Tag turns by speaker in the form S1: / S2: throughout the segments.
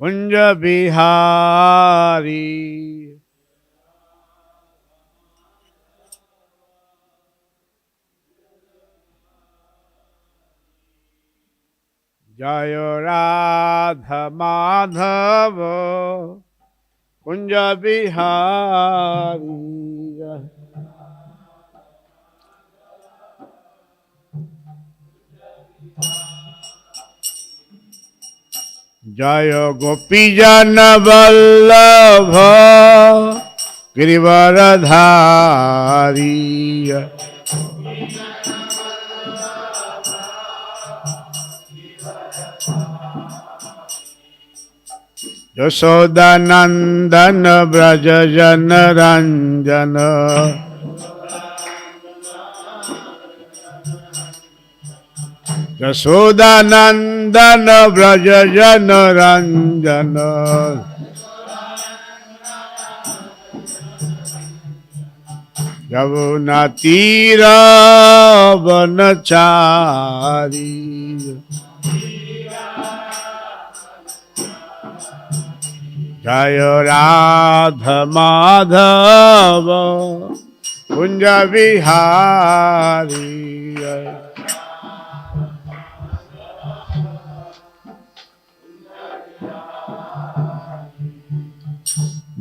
S1: Kunja Bihari. Jaya Radha Madhava Kunja Bihari. Jaya Gopijana Vallabha Girivaradhari. Yashodanandana Brajajana Ranjana. Yashodanandana Brajajana Ranjana. Yamuna Tira Vanachari. Jaya Radha Madhava Kunja Bihari.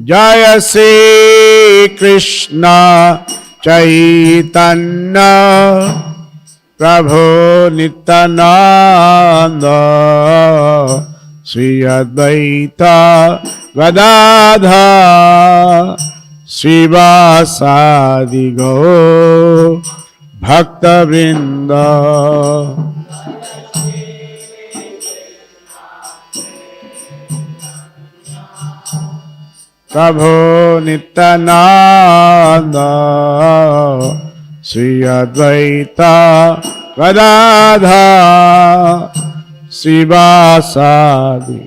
S1: Jaya Sri Krishna Chaitanya Prabhu Nityananda Sri Advaita Gadadha Srivasadi Gaur Bhakta Vrinda. Prabhu Nityananda Sri Advaita Gadadha Srivasadi.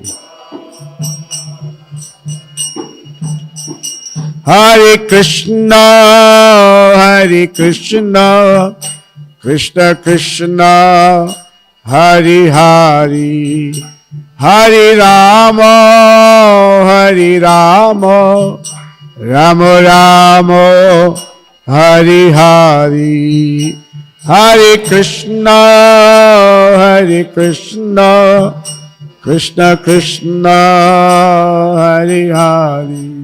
S1: Hare Krishna, Hare Krishna, Krishna Krishna, Hare Hare, Hare Rama, Hare Rama, Rama Rama, Hare Hare, Hare Krishna, Hare Krishna, Krishna Krishna, Hare Hare.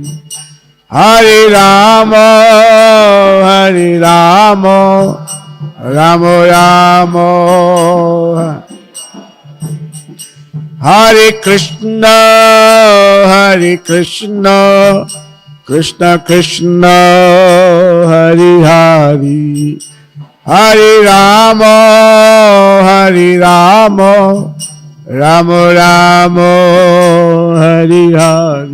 S1: Hare Rama, Hare Rama, Rama Rama. Hare Krishna, Hare Krishna, Krishna Krishna, Hare Hare. Hare Rama, Hare Rama, Rama Rama, Hare Hare.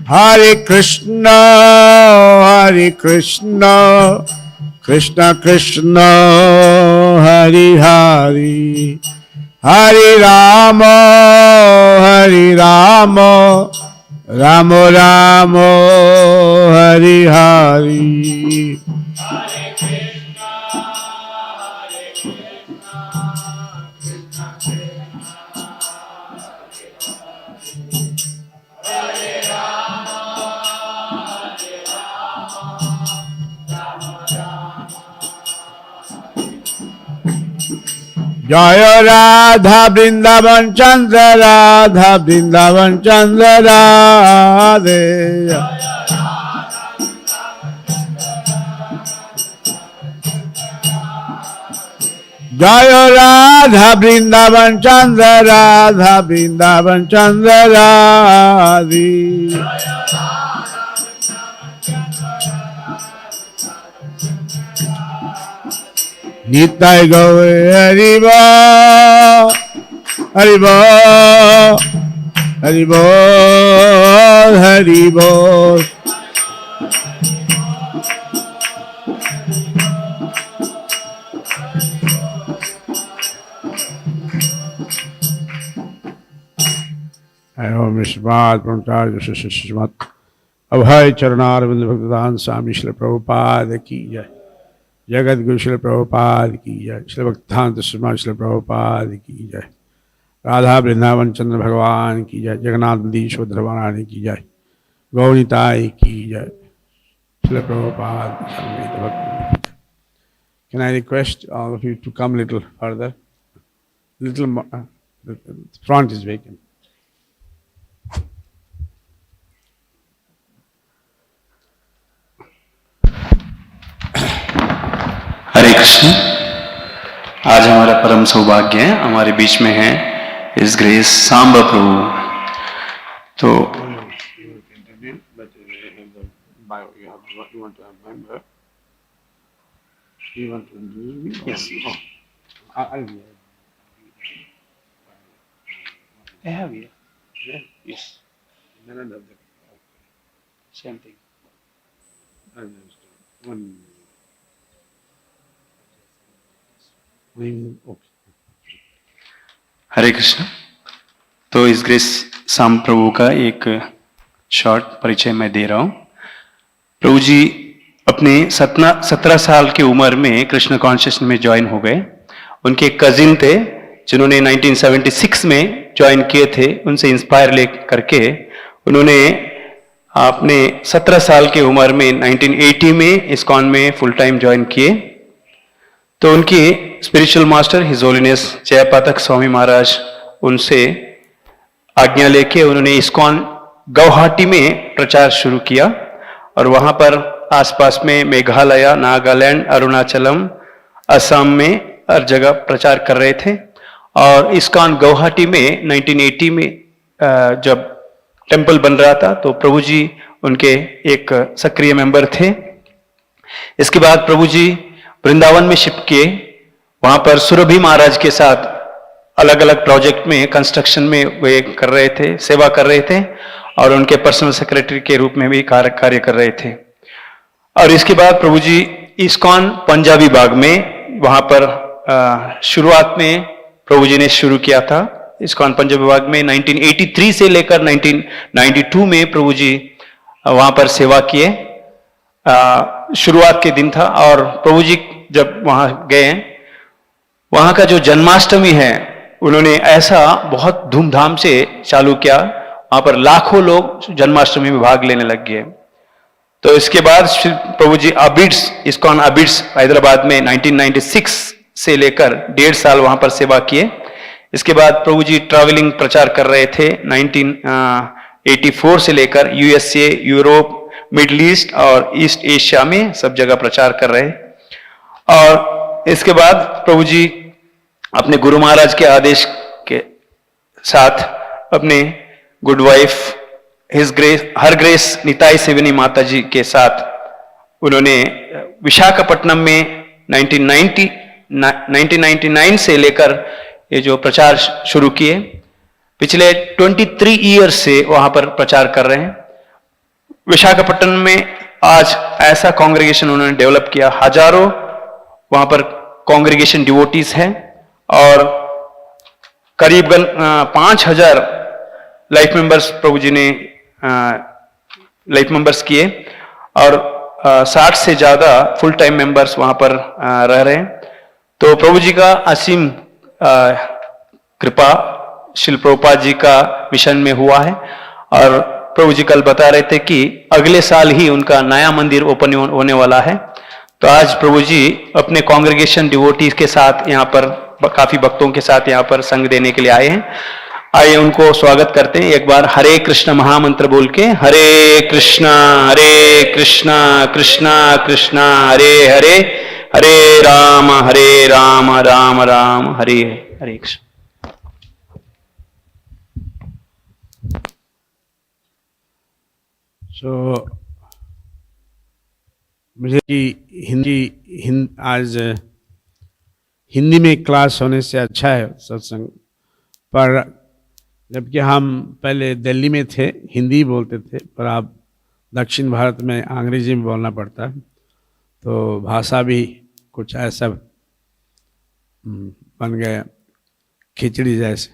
S1: Hare Krishna, Hare Krishna, Krishna Krishna, Hare Hare. Hare Rama, Hare Rama, Rama Rama, Hare Hare. Jaya Radha Vrindavan Chandra Radha Vrindavan Chandra Radhe. Jaya Radha Vrindavan Chandra Radha Vrindavan Chandra Radhe. Nitai Gaur Haribo, Haribo, Haribo, Haribo. एवं विश्वास ब्रह्मचार्य शिष्यमत अभय चरणारविंद भक्तदान स्वामी श्री प्रभुपाद की जय। जगत गुरु श्री प्रभुपाद की जय। श्री भक्तांत श्रीमान श्री प्रभुपाद की जय। राधा वृंदावन चंद्र भगवान की जय। जगन्नाथ दीश्वर धर्मारानी की जय। गौरीताई की जय। Shri Prabhupada. Can I request all of you to come little further? Little more, the front is vacant.
S2: हरे कृष्ण। आज हमारा परम सौभाग्य है, हमारे बीच में है इस ग्रेस सांबा प्रभु। तो yes. I have here. Yes. Same thing. हरे कृष्ण। तो इस ग्रेस सांबा प्रभु का एक शॉर्ट परिचय मैं दे रहा हूँ। प्रभु जी अपने 17 साल की उम्र में कृष्ण कॉन्शियस में ज्वाइन हो गए। उनके एक कजिन थे जिन्होंने 1976 में ज्वाइन किए थे। उनसे इंस्पायर ले करके उन्होंने अपने 17 साल की उम्र में 1980 में इस्कॉन में फुल टाइम ज्वाइन किए। तो उनके spiritual master his holiness जयपातक Swami Maharaj उनसे आज्ञा लेके उन्होंने इस्कॉन गुवाहाटी में प्रचार शुरू किया और वहां पर आसपास में मेघालय, नागालैंड, अरुणाचलम, असम में हर जगह प्रचार कर रहे थे। और इस्कॉन गुवाहाटी में 1980 में जब टेम्पल बन रहा था तो प्रभु जी उनके एक सक्रिय मेंबर थे। इसके बाद प्रभु जी वृंदावन में शिफ्ट किए। वहां पर सुरभि महाराज के साथ अलग अलग प्रोजेक्ट में कंस्ट्रक्शन में वे कर रहे थे, सेवा कर रहे थे और उनके पर्सनल सेक्रेटरी के रूप में भी कार्य कर रहे थे। और इसके बाद प्रभु जी इस्कॉन पंजाबी बाग में वहां पर शुरुआत में प्रभु जी ने शुरू किया था। इस्कॉन पंजाबी बाग में 1983 से लेकर 1992 में प्रभु जी वहां पर सेवा किए। शुरुआत के दिन था और प्रभु जी जब वहां गए, वहां का जो जन्माष्टमी है उन्होंने ऐसा बहुत धूमधाम से चालू किया। वहां पर लाखों लोग जन्माष्टमी में भाग लेने लग गए। तो इसके बाद प्रभु जी अबिड्स, इस्कॉन अबिड्स हैदराबाद में 1996 से लेकर 1.5 साल वहां पर सेवा किए। इसके बाद प्रभु जी ट्रैवलिंग प्रचार कर रहे थे। 1984 से लेकर यूएसए, यूरोप, मिडिल ईस्ट और ईस्ट एशिया में सब जगह प्रचार कर रहे। और इसके बाद प्रभु जी अपने गुरु महाराज के आदेश के साथ अपने गुड वाइफ हिज ग्रेस हर ग्रेस निताई सेवनी माता जी के साथ उन्होंने विशाखापट्टनम में 1999 से लेकर ये जो प्रचार शुरू किए। पिछले 23 ईयर्स से वहां पर प्रचार कर रहे हैं। विशाखापट्टनम में आज ऐसा कांग्रेगेशन उन्होंने डेवलप किया, हजारों वहां पर कांग्रेगेशन डिवोटीज हैं और करीबन 5000 लाइफ मेंबर्स प्रभु जी ने लाइफ मेंबर्स किए और 60 से ज्यादा फुल टाइम मेंबर्स वहां पर रह रहे हैं। तो प्रभु जी का असीम कृपा श्रील प्रभुपाद जी का मिशन में हुआ है। और प्रभु जी कल बता रहे थे कि अगले साल ही उनका नया मंदिर ओपन होने वाला है। तो आज प्रभु जी अपने कांग्रेगेशन डिवोटीज के साथ यहाँ पर काफी भक्तों के साथ यहाँ पर संग देने के लिए आए हैं। आइए उनको स्वागत करते हैं। एक बार हरे कृष्ण महामंत्र बोल के, हरे कृष्णा कृष्णा कृष्णा हरे हरे, हरे राम राम राम हरे हरे कृष्ण।
S1: So, मुझे आज हिंदी में क्लास होने से अच्छा है सत्संग, पर जबकि हम पहले दिल्ली में थे हिंदी बोलते थे, पर अब दक्षिण भारत में अंग्रेजी में बोलना पड़ता है, तो भाषा भी कुछ ऐसा बन गया खिचड़ी जैसे।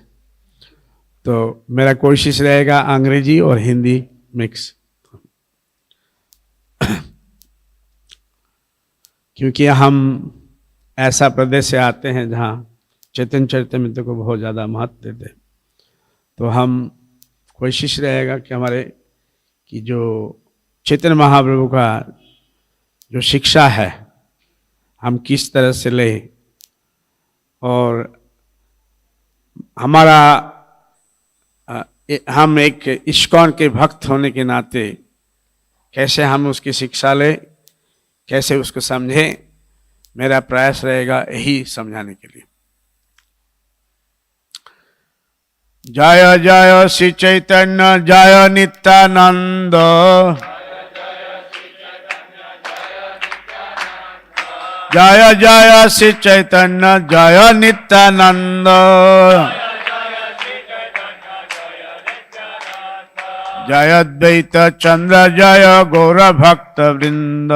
S1: तो मेरा कोशिश रहेगा अंग्रेजी और हिंदी मिक्स, क्योंकि हम ऐसा प्रदेश से आते हैं जहाँ चैतन्य चरितामृत को बहुत ज़्यादा महत्व देते हैं। तो हम कोशिश रहेगा कि हमारे कि जो चैतन्य महाप्रभु का जो शिक्षा है हम किस तरह से लें, और हमारा हम एक इस्कॉन के भक्त होने के नाते कैसे हम उसकी शिक्षा लें, कैसे उसको समझें, मेरा प्रयास रहेगा यही समझाने के लिए। जय जय श्री चैतन्य जय नित्यानंद, जय जय श्री चैतन्य जय नित्यानंद, जय अद्वैत चंद्र जय गौर भक्त वृंद,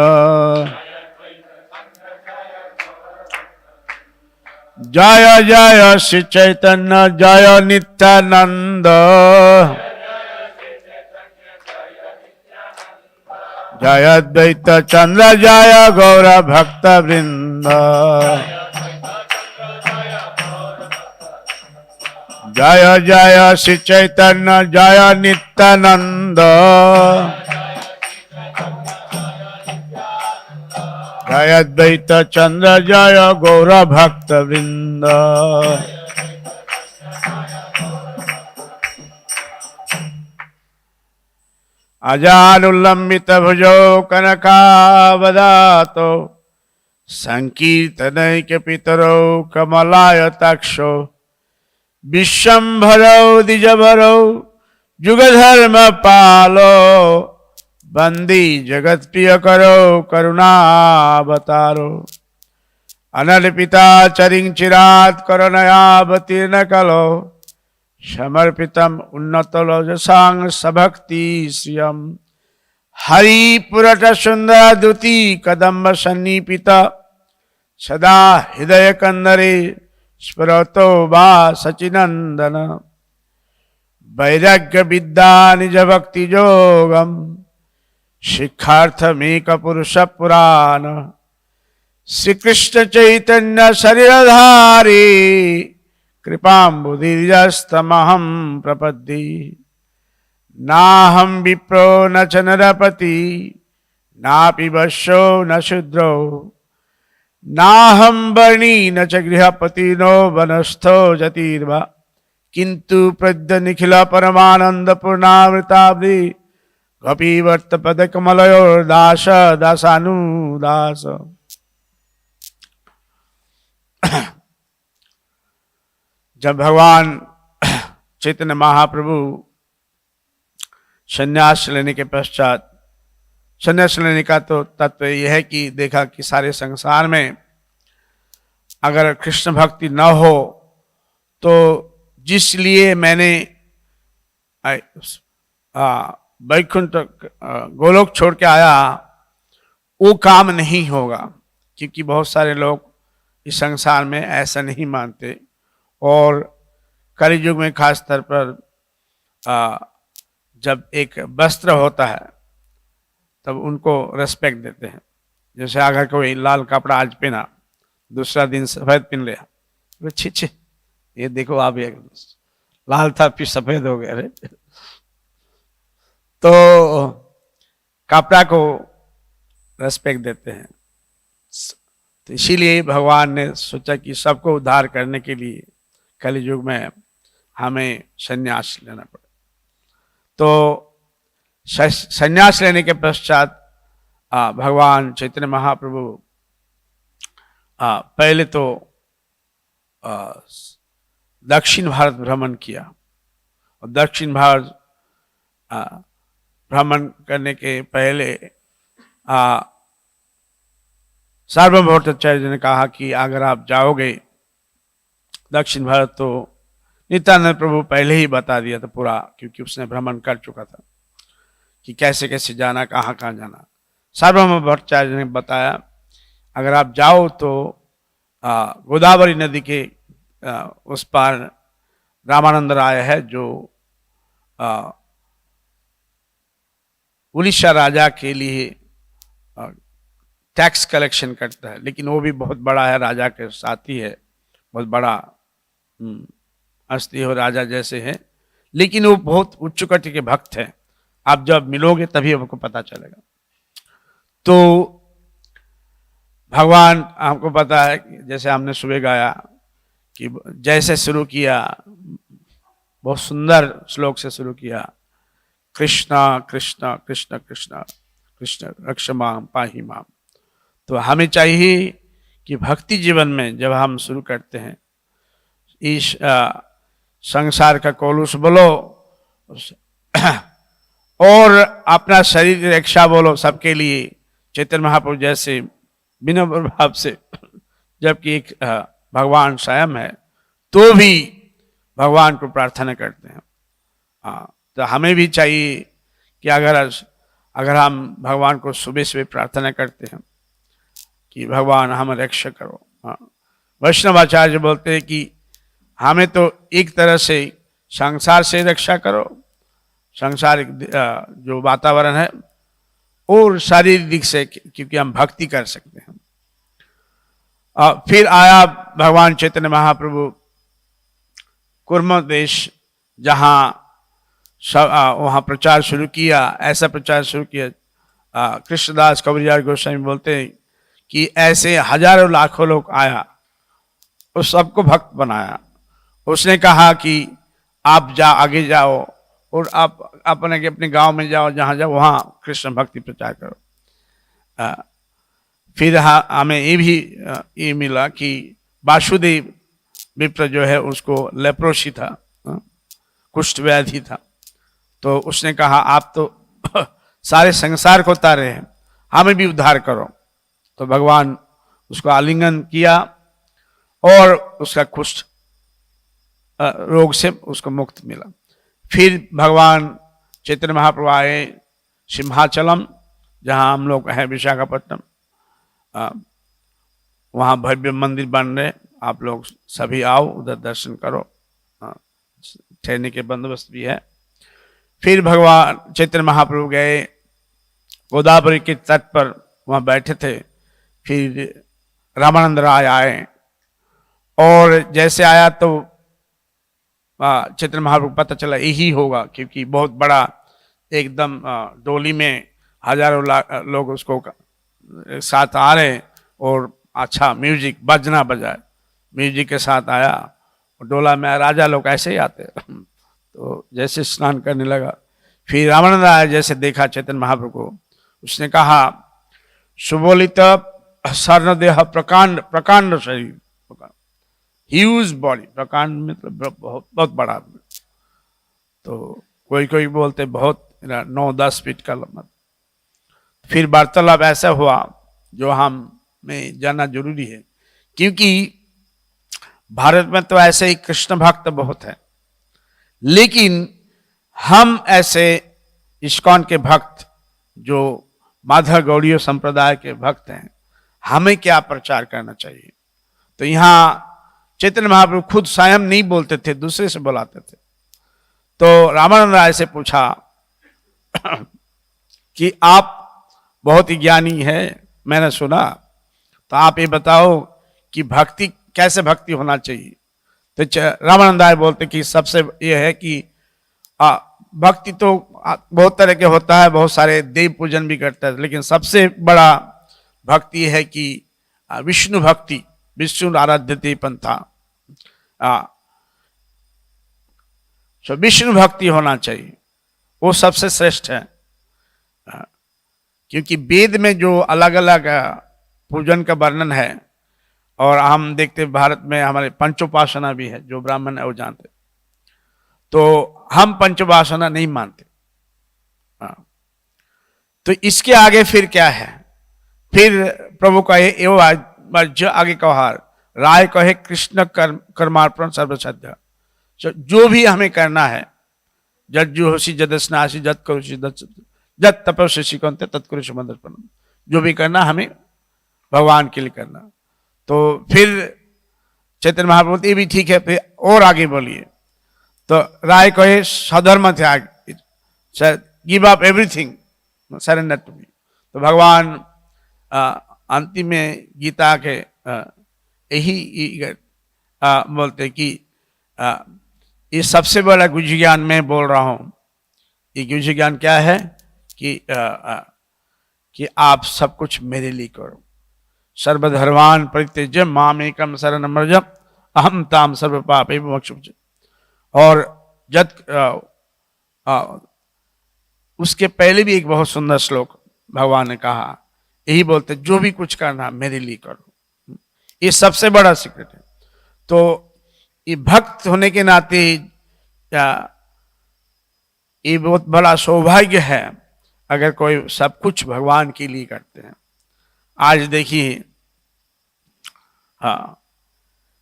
S1: जय जय श्री चैतन्य जय नित्यानंद, जय अद्वैत चंद्र जय गौर भक्त वृंद, जय जय श्री चैतन्य जय नित्यानंद, जय अद्वैत चंद्र जय गौर भक्त वृंद। अजानुल्लंबित भुजो कनकावदातो, संकीर्तनैक पितरो कमलायताक्षो, विश्वम्भरो द्विजभरो जुगधर्म पालो, बंदी जगत प्रिय करो करुणावतारो, अनल्पिता चरिं चिरात् करुणयावतीर्ण कलो, समर्पितम उन्नतलोजसां सभक्ति श्रियम, हरिपुरट सुंदर दुति कदम्ब सन्निपित, सदा हृदय कंदरे स्फुरतो वा सचिनंदन, वैराग्य विद्या निज भक्ति योगम, शिक्षार्थमेक पुरुष पुराण, श्री कृष्ण चैतन्य शरीरधारी, कृपाम्बुधिर्यस्तमहं प्रपद्ये, नाहं विप्रो न च नरपति, नापि वश्यो न शूद्रो, नाहं वर्णी न च गृहपति नो वनस्थो जतिर्वा, किंतु प्रद्य निखिल परमानंद पूर्णामृताब्धि, कपिवर्त पद कमलयोर दास दासानुदास। जब भगवान चैतन्य महाप्रभु संन्यास लेने के पश्चात, संन्यास लेने का तो तत्व यह है कि देखा कि सारे संसार में अगर कृष्ण भक्ति न हो तो जिस लिए मैंने वैकुंठ गोलोक छोड़ के आया वो काम नहीं होगा, क्योंकि बहुत सारे लोग इस संसार में ऐसा नहीं मानते, और कलयुग में खास तौर पर जब एक वस्त्र होता है तब उनको रेस्पेक्ट देते हैं। जैसे अगर कोई लाल कपड़ा आज पहना, दूसरा दिन सफेद पहन लिया, छी छी ये देखो आप ये लाल था फिर सफेद हो गया। तो कपड़ा को रेस्पेक्ट देते हैं। तो इसीलिए भगवान ने सोचा कि सबको उद्धार करने के लिए कलयुग में हमें संन्यास लेना पड़े। तो संन्यास लेने के पश्चात भगवान चैतन्य महाप्रभु पहले तो दक्षिण भारत भ्रमण किया, और दक्षिण भारत भ्रमण करने के पहले सार्वभौम भट्टाचार्य जी ने कहा कि अगर आप जाओगे दक्षिण भारत तो नित्यानंद प्रभु पहले ही बता दिया था पूरा, क्योंकि उसने भ्रमण कर चुका था कि कैसे कैसे जाना, कहाँ कहाँ जाना। सार्वभौम भट्टाचार्य ने बताया अगर आप जाओ तो गोदावरी नदी के उस पार रामानंद राय है जो उड़ीसा राजा के लिए टैक्स कलेक्शन करता है, लेकिन वो भी बहुत बड़ा है, राजा के साथी है, बहुत बड़ा हस्ती हो, राजा जैसे है, लेकिन वो बहुत उच्च कोटि के भक्त है। आप जब मिलोगे तभी आपको पता चलेगा। तो भगवान, हमको पता है, जैसे हमने सुबह गाया कि जैसे शुरू किया, बहुत सुंदर श्लोक से शुरू किया, कृष्णा कृष्णा कृष्ण कृष्ण कृष्ण रक्ष माम पाहि माम। तो हमें चाहिए कि भक्ति जीवन में जब हम शुरू करते हैं, इस संसार का कोलुस बोलो और अपना शरीर की रक्षा बोलो सबके लिए, चैतन्य महाप्रभु जैसे विनम्र भाव से, जबकि एक भगवान स्वयं है तो भी भगवान को प्रार्थना करते हैं। तो हमें भी चाहिए कि अगर हम भगवान को सुबह सुबह प्रार्थना करते हैं कि भगवान हम रक्षा करो। वैष्णवाचार्य बोलते हैं कि हमें तो एक तरह से संसार से रक्षा करो, सांसारिक जो वातावरण है, और शारीरिक से, क्योंकि हम भक्ति कर सकते हैं। फिर आया भगवान चैतन्य महाप्रभु कुर्म देश, जहाँ वहाँ प्रचार शुरू किया, ऐसा प्रचार शुरू किया। कृष्णदास कविराज गोस्वामी बोलते हैं कि ऐसे हजारों लाखों लोग आया, उस सबको भक्त बनाया। उसने कहा कि आप आगे जाओ और आप अपने गांव में जाओ, जहाँ जाओ वहाँ कृष्ण भक्ति प्रचार करो। फिर हमें ये मिला कि वासुदेव विप्र जो है उसको लेप्रोसी था, कुष्ठ व्याधि था। तो उसने कहा आप तो सारे संसार को उतारे हैं, हमें भी उद्धार करो। तो भगवान उसको आलिंगन किया और उसका कुष्ठ रोग से उसको मुक्त मिला। फिर भगवान चैतन्य महाप्रभु आए सिंहाचलम, जहाँ हम लोग हैं विशाखापट्टनम, वहाँ भव्य मंदिर बन रहे, आप लोग सभी आओ, उधर दर्शन करो, ठहरने के बंदोबस्त भी है। फिर भगवान चैतन्य महाप्रभु गए गोदावरी के तट पर, वहाँ बैठे थे। फिर रामानंद राय आए, और जैसे आया तो चैतन्य महाप्रभु पता चला यही होगा, क्योंकि बहुत बड़ा एकदम डोली में हजारों लोग उसको साथ आ रहे, और अच्छा म्यूजिक बजना बजाए, म्यूजिक के साथ आया। और डोला में राजा लोग ऐसे ही आते तो जैसे स्नान करने लगा। फिर रामानंद राय जैसे देखा चैतन्य महाप्रभु को, उसने कहा सुबोलित स्वर्ण देह प्रकांड, प्रकांड शरीर, ह्यूज बॉडी, प्रकांड मतलब बहुत बड़ा। तो कोई बोलते बहुत 9-10 फीट का लंबा। फिर वार्तालाप ऐसा हुआ जो हमें जानना जरूरी है, क्योंकि भारत में तो ऐसे ही कृष्ण भक्त बहुत है, लेकिन हम ऐसे इस्कॉन के भक्त जो माधव गौड़ीय संप्रदाय के भक्त हैं, हमें क्या प्रचार करना चाहिए। तो यहाँ चैतन्य महाप्रभु खुद स्वयं नहीं बोलते थे, दूसरे से बुलाते थे। तो रामानंद राय से पूछा कि आप बहुत ही ज्ञानी है, मैंने सुना, तो आप ये बताओ कि भक्ति कैसे भक्ति होना चाहिए। तो रामानंद राय बोलते कि सबसे ये है कि भक्ति तो बहुत तरह के होता है, बहुत सारे देव पूजन भी करता है, लेकिन सबसे बड़ा भक्ति है कि विष्णु भक्ति, विष्णु आराध्यते पंथा, विष्णु भक्ति होना चाहिए, वो सबसे श्रेष्ठ है। क्योंकि वेद में जो अलग अलग पूजन का वर्णन है, और हम देखते भारत में हमारे पंचोपासना भी है, जो ब्राह्मण है वो जानते, तो हम पंचोपासना नहीं मानते। तो इसके आगे फिर क्या है, फिर प्रभु कहे आगे कहा राय कहे कृष्ण कर्मार्पण सर्वश्रद्धा। जो भी हमें करना है, जज्जु होशी जदस्नासी जत करुषि जत तपस्या शिकंते तत्कुरुष मंदर्पण, जो भी करना हमें भगवान के लिए करना। तो फिर चैतन्य महाप्रभु ये भी ठीक है, फिर और आगे बोलिए। तो राय कहे स्वधर्म त्याग, give up everything, surrender to me. तो भगवान अंतिम में गीता के यही बोलते कि ये सबसे बड़ा गुज ज्ञान मैं बोल रहा हूं। ये गुज ज्ञान क्या है कि आप सब कुछ मेरे लिए करो। सर्वधर्मान परित्यज्य माम एकम शरणम व्रज अहम ताम सर्व पापे मोक्षं। और उसके पहले भी एक बहुत सुंदर श्लोक भगवान ने कहा, यही बोलते जो भी कुछ करना मेरे लिए करो। ये सबसे बड़ा सीक्रेट है। तो ये भक्त होने के नाते ये बहुत बड़ा सौभाग्य है अगर कोई सब कुछ भगवान के लिए करते हैं। आज देखिए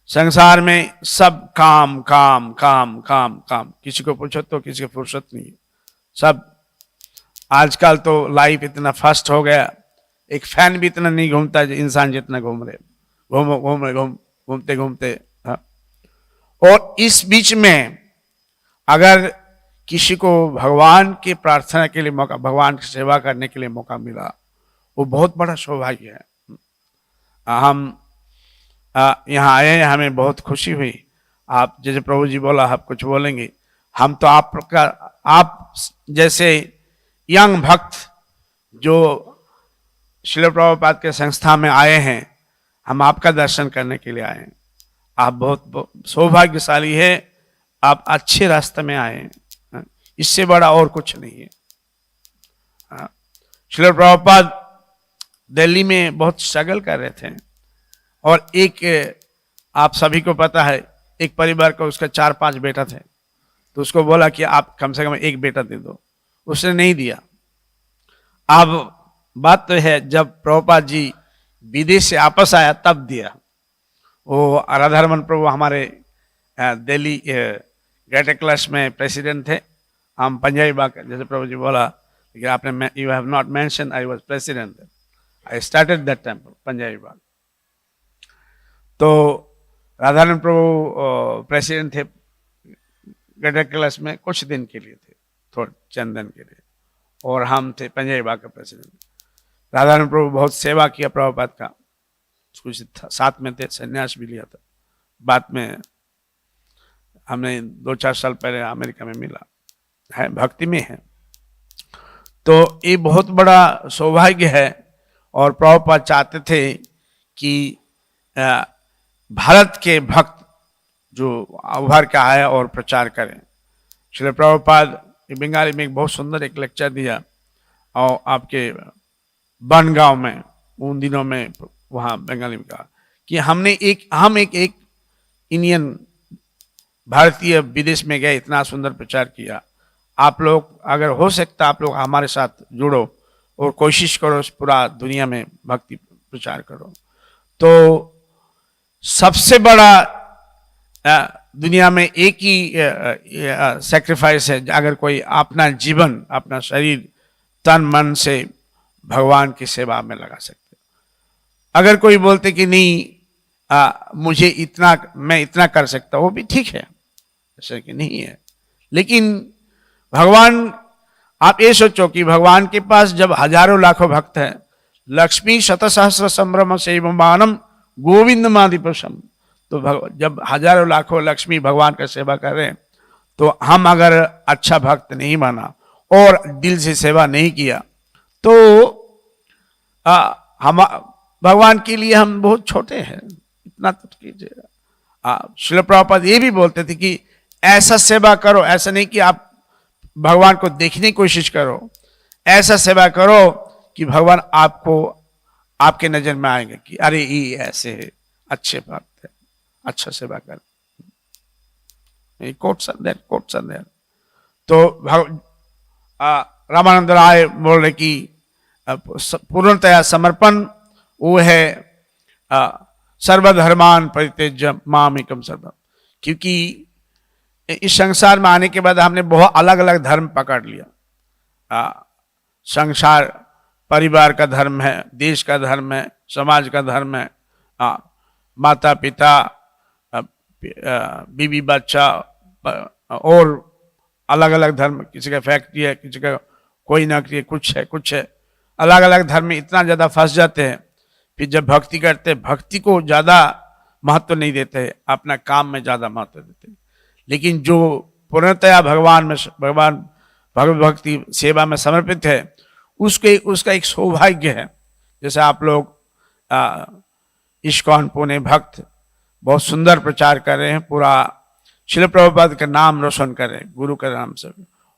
S1: संसार में सब काम काम काम काम काम, किसी को पूछो तो किसी को फुर्सत नहीं। सब आजकल तो लाइफ इतना फास्ट हो गया, एक फैन भी इतना नहीं घूमता इंसान जितना घूमते घूमते। और इस बीच में अगर किसी को भगवान की प्रार्थना के लिए मौका, भगवान की सेवा करने के लिए मौका मिला, वो बहुत बड़ा सौभाग्य है। हम यहाँ आए हैं, हमें बहुत खुशी हुई। आप जैसे प्रभु जी बोला आप कुछ बोलेंगे, हम तो आप जैसे यंग भक्त जो श्रील प्रभुपाद के संस्था में आए हैं, हम आपका दर्शन करने के लिए आए हैं। आप बहुत सौभाग्यशाली है, आप अच्छे रास्ते में आए हैं, इससे बड़ा और कुछ नहीं है। श्रील प्रभुपाद दिल्ली में बहुत स्ट्रगल कर रहे थे, और एक आप सभी को पता है एक परिवार का उसका 4-5 बेटा थे, तो उसको बोला कि आप कम से कम एक बेटा दे दो, उसने नहीं दिया। अब बात तो है जब प्रभुपाद जी विदेश से वापस आया तब दिया। वो राधारमन प्रभु हमारे दिल्ली ग्रेटर क्लास में प्रेसिडेंट थे। हम पंजाबी बाग, जैसे प्रभु जी बोला, लेकिन आपने you have not mention I was president, I started that time Punjabi Bagh. तो राधारमन प्रभु प्रेसिडेंट थे ग्रेटर क्लास में, कुछ दिन के लिए थे, थोड़े चंद दिन के लिए, और हम थे पंजाबी बाग का प्रेसिडेंट। राधारमन प्रभु बहुत सेवा किया प्रभुपाद का, कुछ साथ में थे, संन्यास भी लिया था। बाद में हमने 2-4 साल पहले अमेरिका में मिला है, भक्ति में है। तो ये बहुत बड़ा सौभाग्य है। और प्रभुपाद चाहते थे कि भारत के भक्त जो उभर के आए और प्रचार करें। श्री प्रभुपाद बंगाली में एक बहुत सुंदर एक लेक्चर दिया, और आपके बनगांव में उन दिनों में वहाँ बंगाली में कहा कि हम एक इंडियन भारतीय विदेश में गए, इतना सुंदर प्रचार किया। आप लोग अगर हो सकता आप लोग हमारे साथ जुड़ो और कोशिश करो पूरा दुनिया में भक्ति प्रचार करो। तो सबसे बड़ा दुनिया में एक ही सैक्रिफाइस है, अगर कोई अपना जीवन, अपना शरीर तन मन से भगवान की सेवा में लगा सकते। अगर कोई बोलते कि नहीं मुझे इतना, मैं इतना कर सकता, वो भी ठीक है, ऐसा कि नहीं है। लेकिन भगवान, आप ये सोचो कि भगवान के पास जब हजारों लाखों भक्त हैं, लक्ष्मी शतसहस्र संभ्रम सेवमानम गोविंद मादिपशम, तो जब हजारों लाखों लक्ष्मी भगवान का सेवा कर रहे हैं, तो हम अगर अच्छा भक्त नहीं बना और दिल से सेवा नहीं किया, तो हम भगवान के लिए हम बहुत छोटे हैं, इतना तो कीजिए। श्रील प्रभुपाद ये भी बोलते थे कि ऐसा सेवा करो, ऐसा नहीं कि आप भगवान को देखने की कोशिश करो, ऐसा सेवा करो कि भगवान आपको, आपके नजर में आएंगे कि अरे ये ऐसे है, अच्छे भक्त है, अच्छा सेवा कर। Quotes are there. तो रामानंद राय बोल रहे कि पूर्णतया समर्पण वो है सर्वधर्मान परित्यज्य माम एकम सर्वम। क्योंकि इस संसार में आने के बाद हमने बहुत अलग अलग धर्म पकड़ लिया। संसार परिवार का धर्म है, देश का धर्म है, समाज का धर्म है, माता पिता, बीवी बच्चा, और अलग अलग धर्म, किसी का फैक्ट्री है, किसी का कोई नौकरी है, कुछ है, अलग अलग धर्म में इतना ज्यादा फंस जाते हैं, फिर जब भक्ति करते हैं, भक्ति को ज्यादा महत्व नहीं देते, अपना काम में ज्यादा महत्व देते हैं। लेकिन जो पूर्णतया भगवान भगवत भक्ति सेवा में समर्पित है, उसका एक सौभाग्य है। जैसे आप लोग इस्कॉन पुणे भक्त बहुत सुंदर प्रचार कर रहे हैं, पूरा श्रील प्रभुपाद का नाम रोशन कर रहे हैं, गुरु का नाम से,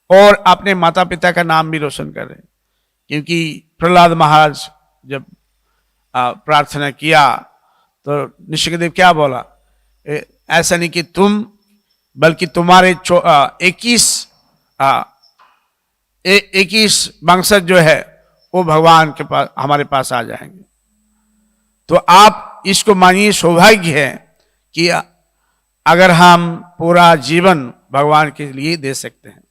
S1: और अपने माता पिता का नाम भी रोशन कर रहे हैं। क्योंकि प्रहलाद महाराज जब प्रार्थना किया तो नचिकेता क्या बोला, ऐसा नहीं कि तुम, बल्कि तुम्हारे 21 वंशज जो है वो भगवान के पास, हमारे पास आ जाएंगे। तो आप इसको मानिए सौभाग्य है कि अगर हम पूरा जीवन भगवान के लिए दे सकते हैं।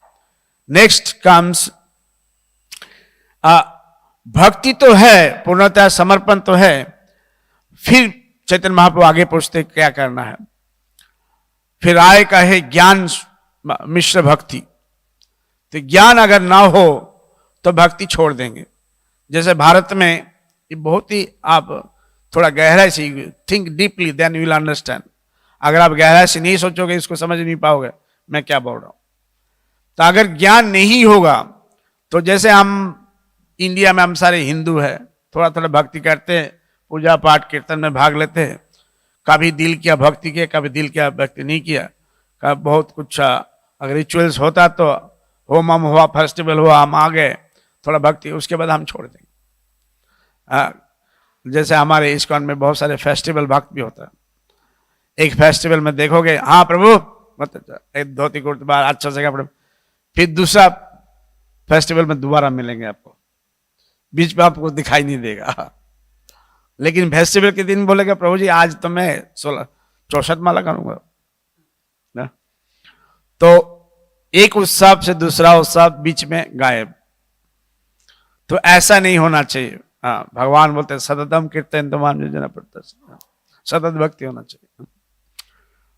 S1: नेक्स्ट कम्स भक्ति तो है, पूर्णतः समर्पण तो है, फिर चैतन्य महाप्रभु आगे पूछते क्या करना है। फिर आए का है ज्ञान मिश्र भक्ति। तो ज्ञान अगर ना हो तो भक्ति छोड़ देंगे। जैसे भारत में ये बहुत ही, आप थोड़ा गहराई से think deeply, then you will understand. अगर आप गहराई से नहीं सोचोगे, इसको समझ नहीं पाओगे मैं क्या बोल रहा हूं। तो अगर ज्ञान नहीं होगा तो जैसे हम इंडिया में हम सारे हिंदू हैं, थोड़ा थोड़ा भक्ति करते हैं, पूजा पाठ कीर्तन में भाग लेते हैं, कभी दिल किया भक्ति किया, कभी दिल किया भक्ति नहीं किया, कभी बहुत कुछ अगर रिचुअल्स होता तो होम हुआ, फेस्टिवल हुआ, हम आ गए थोड़ा भक्ति, उसके बाद हम छोड़ देंगे। जैसे हमारे इस्कॉन में बहुत सारे फेस्टिवल भक्त भी होता है। एक फेस्टिवल में देखोगे, हाँ प्रभु मतलब एक धोती कुर्ते बार अच्छा से कपड़े, फिर दूसरा फेस्टिवल में दोबारा मिलेंगे आपको, बीच में आपको दिखाई नहीं देगा। लेकिन फेस्टिवल के दिन बोलेगा प्रभु जी आज तो मैं 64 माला करूंगा ना। तो एक उत्सव से दूसरा उत्सव बीच में गायब। तो ऐसा नहीं होना चाहिए। हाँ, भगवान बोलते हैं सततम कीर्तन तमाम योजना पड़ता, सतत भक्ति होना चाहिए।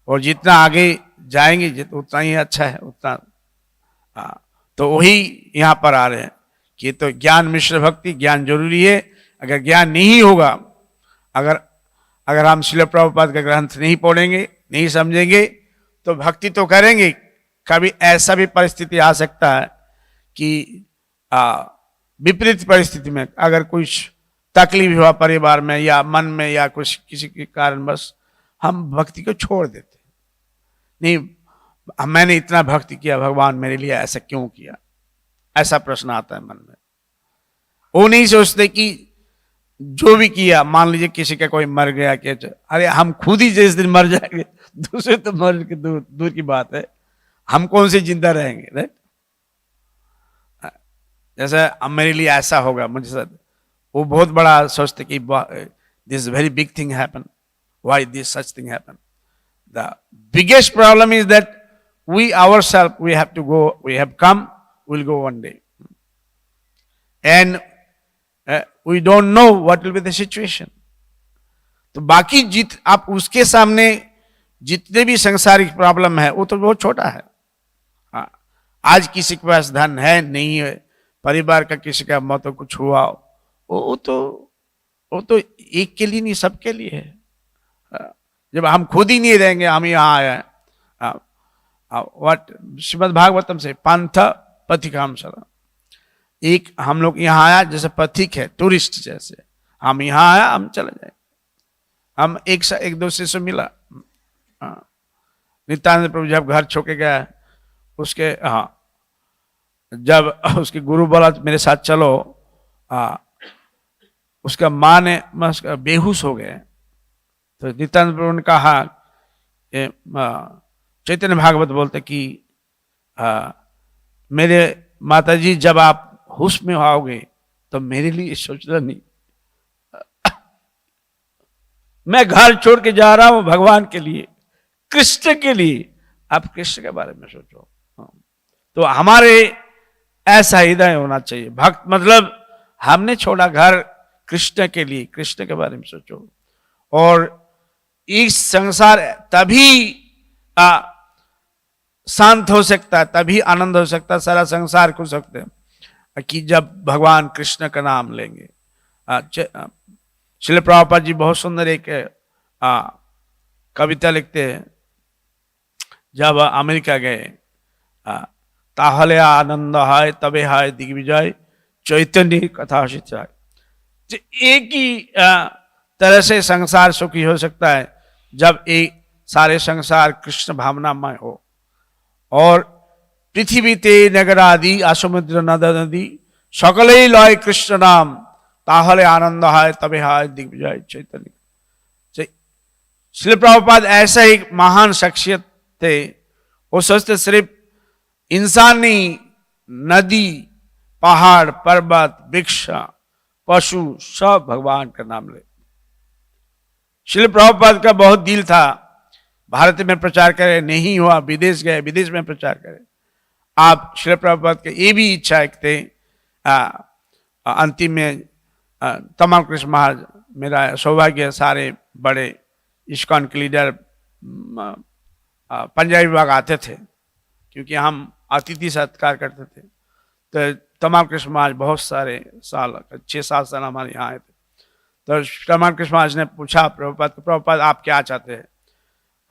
S1: और जितना आगे जाएंगे उतना ही अच्छा है, उतना। हाँ, तो वही यहाँ पर आ रहे हैं कि तो ज्ञान मिश्र भक्ति, ज्ञान जरूरी है। अगर ज्ञान नहीं होगा, अगर हम श्रील प्रभुपाद का ग्रंथ नहीं पढ़ेंगे, नहीं समझेंगे, तो भक्ति तो करेंगे, कभी ऐसा भी परिस्थिति आ सकता है कि विपरीत परिस्थिति में अगर कुछ तकलीफ हुआ परिवार में या मन में या कुछ किसी के कारण बस हम भक्ति को छोड़ देते। नहीं, मैंने इतना भक्ति किया, भगवान मेरे लिए ऐसा क्यों किया, ऐसा प्रश्न आता है मन में। वो नहीं सोचते कि जो भी किया, मान लीजिए किसी का कोई मर गया, क्या अरे हम खुद ही जिस दिन मर जाएंगे, दूसरे तो मर के दूर की बात है, हम कौन से जिंदा रहेंगे, राइट। जैसे अब मेरे लिए ऐसा होगा, मुझे साथ वो बहुत बड़ा सोचते कि this very big thing happen, why this such thing happen. The biggest problem is that we ourself we have to go, we have come, will go one day, and we don't know what will be the situation. तो बाकी आप उसके सामने जितने भी सांसारिक problem है वो तो बहुत छोटा है। हाँ, आज किसी के पास धन है नहीं है, परिवार का किसी का मौत कुछ हुआ, वो तो एक के लिए नहीं, सबके लिए है। जब हम खुद ही नहीं रहेंगे, हम यहाँ आए हैं, व्हाट श्रीमद् भागवतम से पंथ पथिकाम शरण, एक हम लोग यहाँ आया जैसे पथिक है, टूरिस्ट जैसे, हम यहाँ आया हम चले जाए। हम एक दूसरे से मिला। नित्यानंद प्रभु जब घर छोड़ के गया, उसके जब उसके गुरु बोला मेरे साथ चलो, उसका माँ ने बेहोश हो गए। तो नित्यानंद प्रभु ने कहा, चैतन्य भागवत बोलते कि मेरे माता जी जब आप होश में आओगे तो मेरे लिए सोचना नहीं, मैं घर छोड़ के जा रहा हूं भगवान के लिए, कृष्ण के लिए, आप कृष्ण के बारे में सोचो। तो हमारे ऐसा हृदय होना चाहिए। भक्त मतलब हमने छोड़ा घर कृष्ण के लिए, कृष्ण के बारे में सोचो। और इस संसार तभी शांत हो सकता है, तभी आनंद हो सकता है, सारा संसार खुश सकते हैं कि जब भगवान कृष्ण का नाम लेंगे। श्रील प्रभुपाद जी बहुत सुंदर एक कविता लिखते हैं, जब अमेरिका गए, ताहले आनंद है तबे है दिग्विजय चैतन्य कथा शिचाय। एक ही तरह से संसार सुखी हो सकता है जब एक सारे संसार कृष्ण भावनामय हो। और पृथ्वी ते नगर आदि असमुद्र नद नदी सकले लय कृष्ण नाम, ताहले आनंद है तबे है दिग्विजय चैतन्य। श्रील प्रभुपाद ऐसा एक महान शख्सियत थे, वो सोचते सिर्फ इंसान नहीं, नदी, पहाड़, पर्वत, वृक्ष, पशु सब भगवान का नाम ले। श्रील प्रभुपाद का बहुत दिल था भारत में प्रचार करे, नहीं हुआ, विदेश गए, विदेश में प्रचार करे। आप श्रील प्रभुपाद के ये भी इच्छा एक थे, अंतिम में तमाम कृष्ण महाराज, मेरा सौभाग्य सारे बड़े इस्कॉन के लीडर पंजाबी विभाग आते थे, क्योंकि हम अतिथि सत्कार करते थे। तो तमाम कृष्ण महाराज बहुत सारे साल, 6-7 साल हमारे यहाँ आए थे। तो तमाम कृष्ण महाराज ने पूछा प्रभुपाद आप क्या चाहते हैं।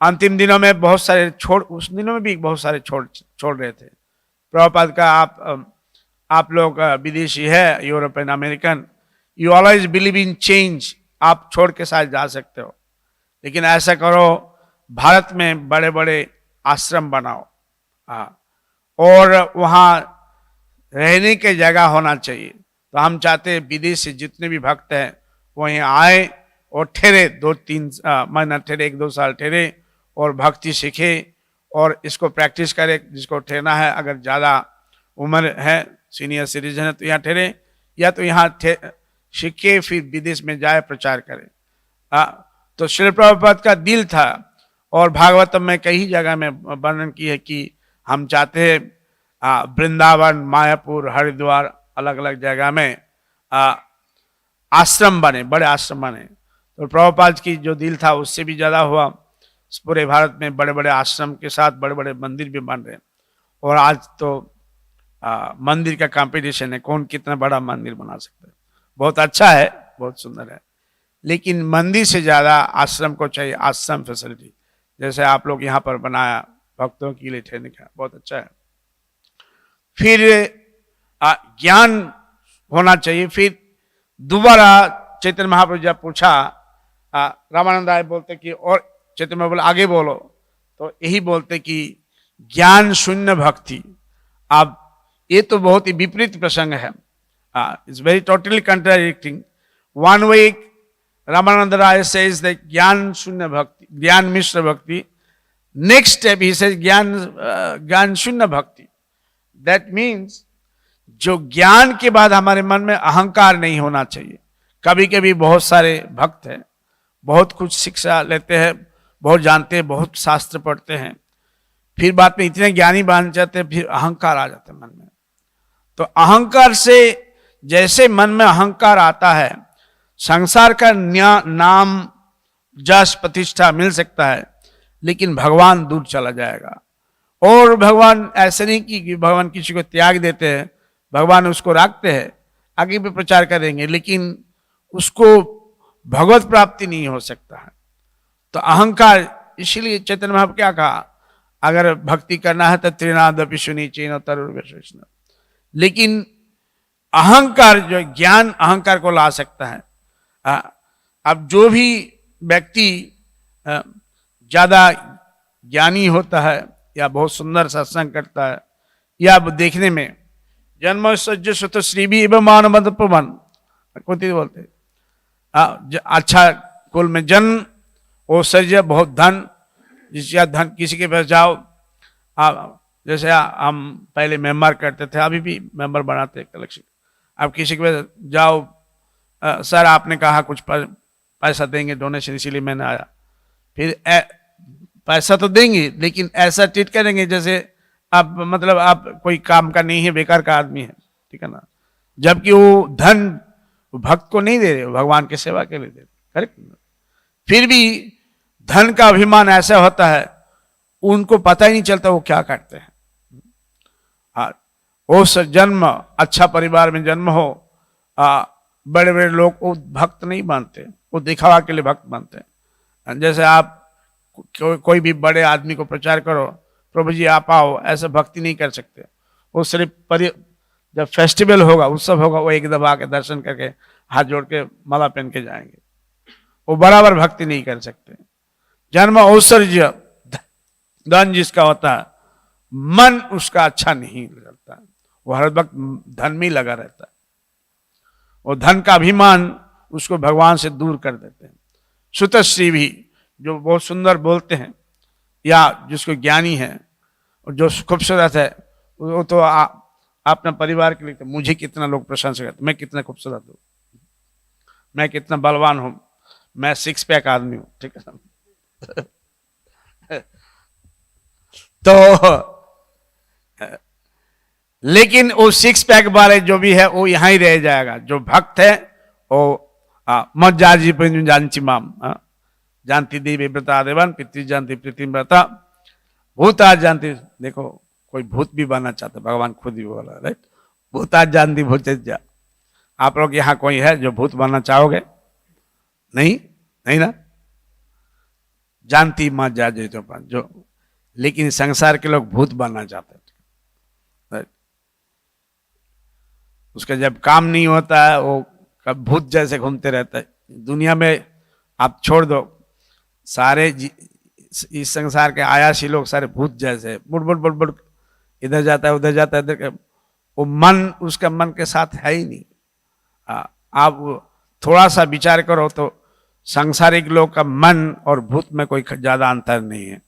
S1: अंतिम दिनों में बहुत सारे उस दिनों में भी बहुत सारे छोड़ रहे थे। प्रभुपाद का आप लोग विदेशी है, European American, you always believe in change, आप छोड़ के साथ जा सकते हो, लेकिन ऐसा करो भारत में बड़े बड़े आश्रम बनाओ, और वहाँ रहने की जगह होना चाहिए। तो हम चाहते हैं विदेश से जितने भी भक्त हैं वहीं आए और ठहरे, 2-3 महीना ठहरे, 1-2 साल ठहरे और भक्ति सीखे और इसको प्रैक्टिस करे। जिसको ठहरना है, अगर ज़्यादा उम्र है, सीनियर सिटीजन है, तो यहाँ ठहरे, या तो यहाँ सीखे फिर विदेश में जाए प्रचार करे। तो श्रील प्रभुपाद का दिल था, और भागवतम में कई जगह में वर्णन की है कि हम चाहते हैं वृंदावन, मायापुर, हरिद्वार, अलग अलग जगह में आश्रम बने, बड़े आश्रम बने। तो प्रभुपाद की जो दिल था उससे भी ज़्यादा हुआ। पूरे भारत में बड़े बड़े आश्रम के साथ बड़े बड़े मंदिर भी बन रहे हैं, और आज तो मंदिर का कंपटीशन है, कौन कितना बड़ा मंदिर बना सकता है। बहुत अच्छा है, बहुत सुंदर है, लेकिन मंदिर से ज़्यादा आश्रम को चाहिए, आश्रम फैसिलिटी, जैसे आप लोग यहाँ पर बनाया भक्तों के लिए ठहरने का, बहुत अच्छा है। फिर ज्ञान होना चाहिए। फिर दोबारा चैतन्य महाप्रभु जब पूछा, रामानंद राय बोलते कि, और चैतन्य महाप्रभु बोले आगे बोलो, तो यही बोलते कि ज्ञान शून्य भक्ति। अब ये तो बहुत ही विपरीत प्रसंग है, it's very totally contradicting. One way Ramanand Rai says that ज्ञान शून्य भक्ति, ज्ञान मिश्र भक्ति। नेक्स्ट स्टेप ही सेज ज्ञान शून्य भक्ति। दैट मीन्स जो ज्ञान के बाद हमारे मन में अहंकार नहीं होना चाहिए। कभी कभी बहुत सारे भक्त हैं, बहुत कुछ शिक्षा लेते हैं, बहुत जानते हैं, बहुत शास्त्र पढ़ते हैं, फिर बाद में इतने ज्ञानी बन जाते हैं, फिर अहंकार आ जाता है मन में। तो अहंकार से, जैसे मन में अहंकार आता है, संसार का नाम जश प्रतिष्ठा मिल सकता है, लेकिन भगवान दूर चला जाएगा। और भगवान ऐसे नहीं कि भगवान किसी को त्याग देते हैं, भगवान उसको रखते हैं, आगे भी प्रचार करेंगे, लेकिन उसको भगवत प्राप्ति नहीं हो सकता है। तो अहंकार, इसीलिए चैतन्य महाप्रभु क्या कहा, अगर भक्ति करना है तो त्रिनादपि सुनिचेन तरुर्वैष्णव। लेकिन अहंकार, जो ज्ञान अहंकार को ला सकता है। अब जो भी व्यक्ति ज्यादा ज्ञानी होता है या बहुत सुंदर सत्संग करता है, या देखने में जन्म सज्ज सुत श्री भी एवं मानवंत पवन बोलते, अच्छा कुल में जन्म, वो सज्ज बहुत धन, जिसका धन किसी के पास जाओ, जैसे हम पहले मेंबर करते थे, अभी भी मेंबर बनाते कलेक्शन। अब किसी के पास जाओ, सर आपने कहा कुछ पैसा देंगे डोनेशन, इसीलिए मैंने आया। फिर पैसा तो देंगे, लेकिन ऐसा ट्रीट करेंगे जैसे आप, मतलब आप कोई काम का नहीं है, बेकार का आदमी है, ठीक है ना। जबकि वो धन भक्त को नहीं दे रहे, भगवान की सेवा के लिए दे रहे, करेक्ट। फिर भी धन का अभिमान ऐसा होता है, उनको पता ही नहीं चलता वो क्या करते हैं। उस जन्म अच्छा परिवार में जन्म हो, बड़े बड़े लोग वो भक्त नहीं बनते, वो दिखावा के लिए भक्त बनते हैं। जैसे आप कोई भी बड़े आदमी को प्रचार करो, प्रभु जी आप आओ, ऐसे भक्ति नहीं कर सकते। वो सिर्फ जब फेस्टिवल होगा, उत्सव होगा, वो एक दबा के दर्शन करके हाथ जोड़ के माला पहन के जाएंगे, वो बराबर भक्ति नहीं कर सकते। जन्म औश्वर्य धन जिसका होता है, मन उसका अच्छा नहीं लगता, वो हर वक्त धन में लगा रहता है। वो धन का अभिमान उसको भगवान से दूर कर देते हैं। सुतश्री भी जो बहुत सुंदर बोलते हैं या जिसको ज्ञानी है और जो खूबसूरत है, वो तो अपना परिवार के लिए तो मुझे कितना लोग प्रशंसा करते, मैं कितना खूबसूरत हूँ, मैं कितना बलवान हूँ, मैं 6 पैक आदमी हूँ, ठीक है ना। तो लेकिन वो 6 पैक वाले जो भी है वो यहां ही रह जाएगा। जो भक्त है वो मत जाजी जानची माम, जानती देवी व्रता देवन पितृ जानती प्रीति व्रता भूता जानती। देखो कोई भूत भी बनना चाहता, भगवान खुद ही बोला, राइट, भूता जानती भूत जा। आप लोग यहाँ कोई है जो भूत बनना चाहोगे? नहीं, नहीं ना, जानती मत जा जो, लेकिन संसार के लोग भूत बनना चाहते हैं। उसका जब काम नहीं होता है वो कब भूत जैसे घूमते रहता है। दुनिया में आप छोड़ दो, सारे इस संसार के आयासी लोग सारे भूत जैसे बुड़ इधर जाता है उधर जाता है, इधर वो मन उसका मन के साथ है ही नहीं। आप थोड़ा सा विचार करो तो सांसारिक लोग का मन और भूत में कोई ज्यादा अंतर नहीं है।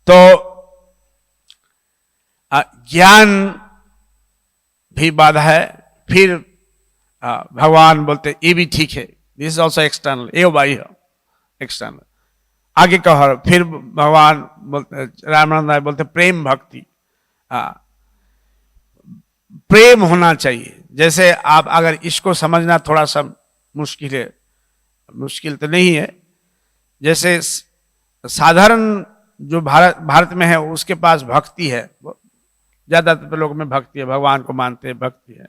S1: तो ज्ञान भी बाधा है। फिर भगवान बोलते ये भी ठीक है, दिस इज ऑल्सो एक्सटर्नल, ये भाई है एक्सटर्नल। आगे कहो, फिर भगवान बोलते, रामानंद राय बोलते प्रेम भक्ति, प्रेम होना चाहिए। जैसे आप अगर इसको समझना थोड़ा सा मुश्किल है, मुश्किल तो नहीं है। जैसे साधारण जो भारत में है उसके पास भक्ति है, ज्यादातर लोग में भक्ति है, भगवान को मानते हैं, भक्ति है।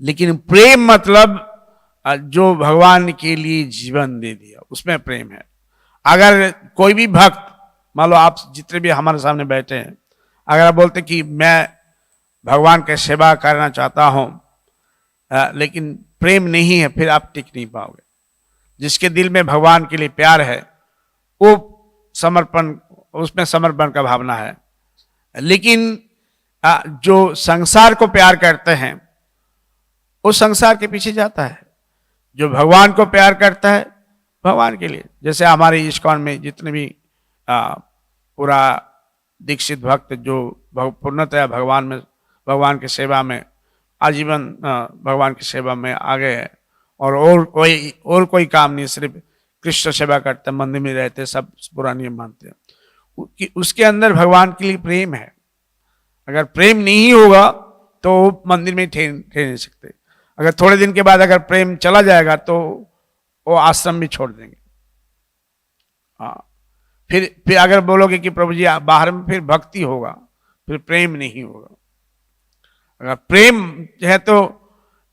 S1: लेकिन प्रेम मतलब जो भगवान के लिए जीवन दे दिया, उसमें प्रेम है। अगर कोई भी भक्त, मान लो आप जितने भी हमारे सामने बैठे हैं, अगर आप बोलते कि मैं भगवान की सेवा करना चाहता हूं लेकिन प्रेम नहीं है, फिर आप टिक नहीं पाओगे। जिसके दिल में भगवान के लिए प्यार है वो समर्पण, उसमें समर्पण का भावना है। लेकिन जो संसार को प्यार करते हैं वो संसार के पीछे जाता है। जो भगवान को प्यार करता है भगवान के लिए, जैसे हमारे इस्कॉन में जितने भी पूरा दीक्षित भक्त जो पूर्णतया भगवान में, भगवान की सेवा में आजीवन भगवान की सेवा में आ गए हैं और कोई काम नहीं, सिर्फ कृष्ण सेवा करते, मंदिर में रहते, सब पूरा नियम मानते हैं। उसके अंदर भगवान के लिए प्रेम है। अगर प्रेम नहीं होगा तो मंदिर में ठहर नहीं सकते। अगर थोड़े दिन के बाद अगर प्रेम चला जाएगा तो वो आश्रम भी छोड़ देंगे। फिर अगर बोलोगे कि प्रभु जी बाहर में, फिर भक्ति होगा, फिर प्रेम नहीं होगा। अगर प्रेम है तो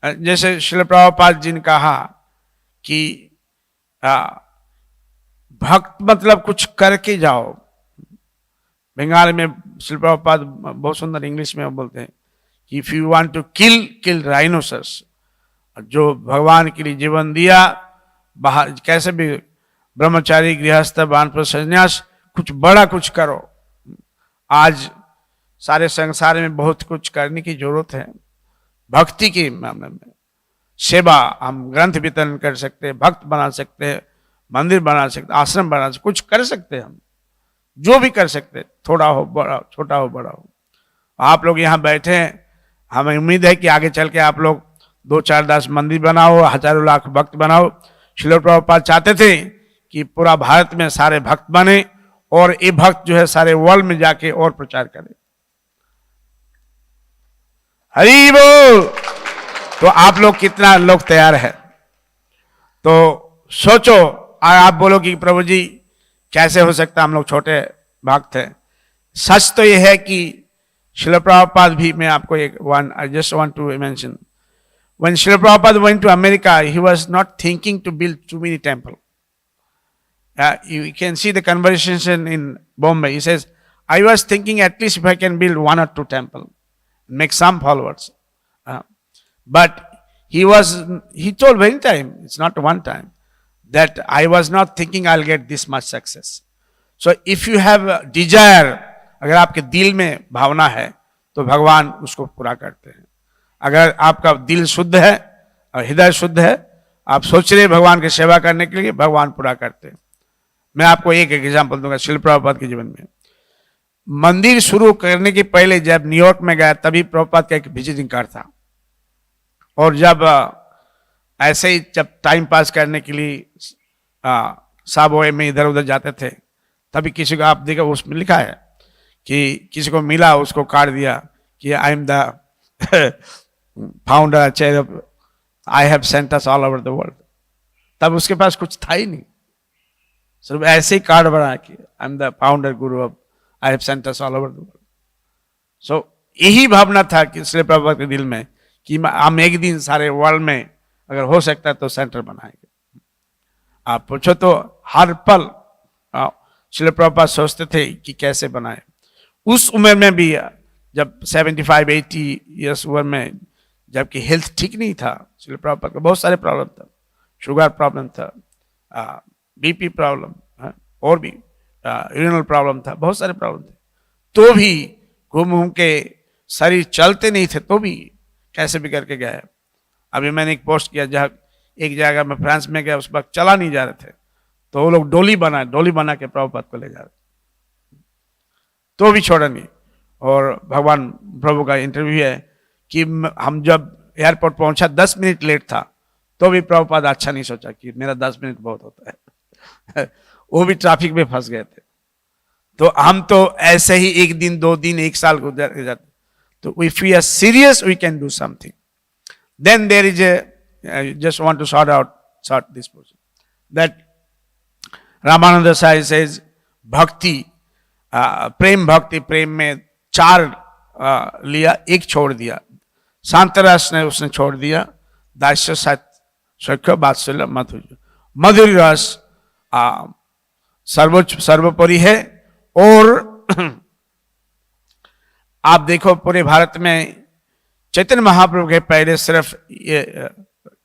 S1: जैसे श्रील प्रभुपाद जी ने कहा कि भक्त मतलब कुछ करके जाओ। बंगाल में श्रील प्रभुपाद बहुत सुंदर इंग्लिश में बोलते हैं कि if you want to kill rhinoceros, जो भगवान के लिए जीवन दिया, बाहर कैसे भी ब्रह्मचारी गृहस्थ वानप्रस्थ संन्यास, कुछ बड़ा कुछ करो। आज सारे संसार में बहुत कुछ करने की जरूरत है। भक्ति के मामले में सेवा, हम ग्रंथ वितरण कर सकते हैं, भक्त बना सकते हैं, मंदिर बना सकते, आश्रम बना सकते, कुछ कर सकते हैं। हम जो भी कर सकते, थोड़ा हो बड़ा, छोटा हो बड़ा हो। आप लोग यहाँ बैठे हैं, हमें उम्मीद है कि आगे चल के आप लोग 2, 4, 10 मंदिर बनाओ, हजारों लाख भक्त बनाओ। श्रील प्रभुपाद चाहते थे कि पूरा भारत में सारे भक्त बने और ये भक्त जो है सारे वर्ल्ड में जाके और प्रचार करें। हरि बोल। तो आप लोग कितना लोग तैयार है? तो सोचो, आप बोलो कि प्रभु जी कैसे हो सकता, हम लोग छोटे भक्त थे। सच तो यह है कि श्रील प्रभुपाद भी, मैं आपको एक I just want to mention, when Srila Prabhupada went to America, he was not thinking to build too many temple. You can see the conversation in Bombay. He says, I was thinking at least if I can build 1 or 2 temple, make some followers. But he told many times, it's not one time, that I was not thinking I'll get this much success. So if you have a desire, अगर आपके दिल में भावना है तो भगवान उसको पूरा करते हैं. अगर आपका दिल शुद्ध है और हृदय शुद्ध है, आप सोच रहे भगवान की सेवा करने के लिए, भगवान पूरा करते हैं. मैं आपको एक एग्जांपल दूंगा श्रील प्रभुपाद के जीवन में. मंदिर शुरू करने के पहले जब न्यूयॉर्क में गया, तभी प्रभुपाद का एक विजिटिंग कार्ड था. और जब ऐसे ही जब टाइम पास करने के लिए साबवे में इधर उधर जाते थे, तभी किसी को आप देखा उसमें लिखा है कि किसी को मिला, उसको कार्ड दिया कि I am the founder chair, I have sent us all over the world. तब उसके पास कुछ था ही नहीं, सिर्फ ऐसे ही कार्ड बना कि I am the founder guru of, I have sent us all over the world. So यही भावना था कि श्री प्रभुपाद के दिल में कि हम एक दिन सारे वर्ल्ड में अगर हो सकता है तो सेंटर बनाएंगे. आप पूछो तो हर पल श्री प्रभुपाद सोचते थे कि कैसे बनाए. उस उम्र में भी, जब 75-80 ईयर्स उम्र में, जबकि हेल्थ ठीक नहीं था, श्री प्रभुपाद का बहुत सारे प्रॉब्लम था. शुगर प्रॉब्लम था, बीपी प्रॉब्लम, और भी यूरिनल प्रॉब्लम था, बहुत सारे प्रॉब्लम थे. तो भी घूम के शरीर चलते नहीं थे, तो भी कैसे भी करके गए. अभी मैंने एक पोस्ट किया, जहाँ एक जगह में फ्रांस में गया, उस वक्त चला नहीं जा रहे थे, तो वो लोग डोली बना के प्रभुपाद को ले जा रहे, तो भी छोड़ा नहीं. और भगवान प्रभु का इंटरव्यू है कि हम जब एयरपोर्ट पहुंचा 10 मिनट लेट था, तो भी प्रभुपाद अच्छा नहीं सोचा कि मेरा 10 मिनट बहुत होता है. वो भी ट्रैफिक में फंस गए थे. तो हम तो ऐसे ही 1 दिन 2 दिन 1 साल गुजर जाते. तो if we are serious we can do something. Then there is I just want to sort this portion, that Ramanand Sai says bhakti, prem भक्ति, प्रेम में 4 लिया, 1 छोड़ दिया. शांतरस ने उसने छोड़ दिया. दास्य सख्य वात्सल्य मधुर, मधुर रस सर्वोपरि है. और आप देखो पूरे भारत में चैतन्य महाप्रभु के पहले सिर्फ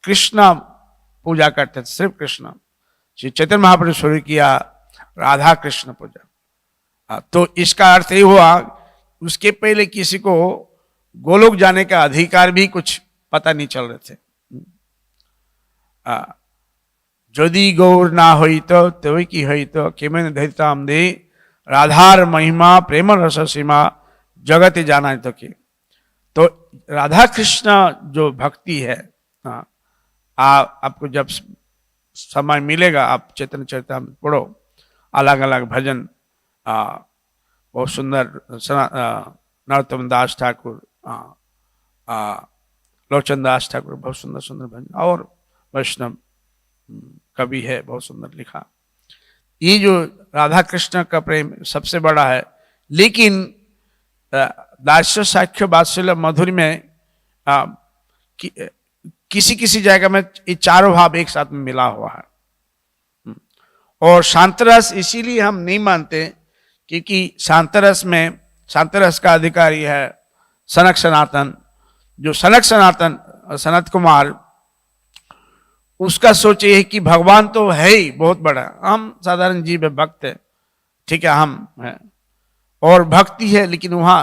S1: कृष्ण पूजा करते थे, सिर्फ कृष्ण. श्री चैतन्य महाप्रभु शुरू किया राधा कृष्ण पूजा. तो इसका अर्थ ये हुआ, उसके पहले किसी को गोलोक जाने का अधिकार भी कुछ पता नहीं चल रहे थे. यदि गौर ना होई तो त्यों की होई तो केमेन धैर्यताम दे, राधार महिमा प्रेम रस सीमा जगत जाना तो के. तो राधा कृष्ण जो भक्ति है, आपको जब समय मिलेगा आप चैतन्य चरितामृत पढ़ो, अलग अलग भजन, बहुत सुंदर. नरोत्तम दास ठाकुर, लोचन दास ठाकुर, बहुत सुंदर सुंदर भजन, और वैष्णव कवि है, बहुत सुंदर लिखा. ये जो राधा कृष्ण का प्रेम सबसे बड़ा है. लेकिन दास्य साख्य वात्सल्य मधुर में किसी किसी जगह में ये चारों भाव एक साथ में मिला हुआ है. और शांतरस इसीलिए हम नहीं मानते, क्योंकि शांतरस का अधिकारी है सनक सनातन. जो सनक सनातन सनत कुमार, उसका सोच ये है कि भगवान तो है ही बहुत बड़ा, हम साधारण जीव है, भक्त है, ठीक है, हम है और भक्ति है, लेकिन वहां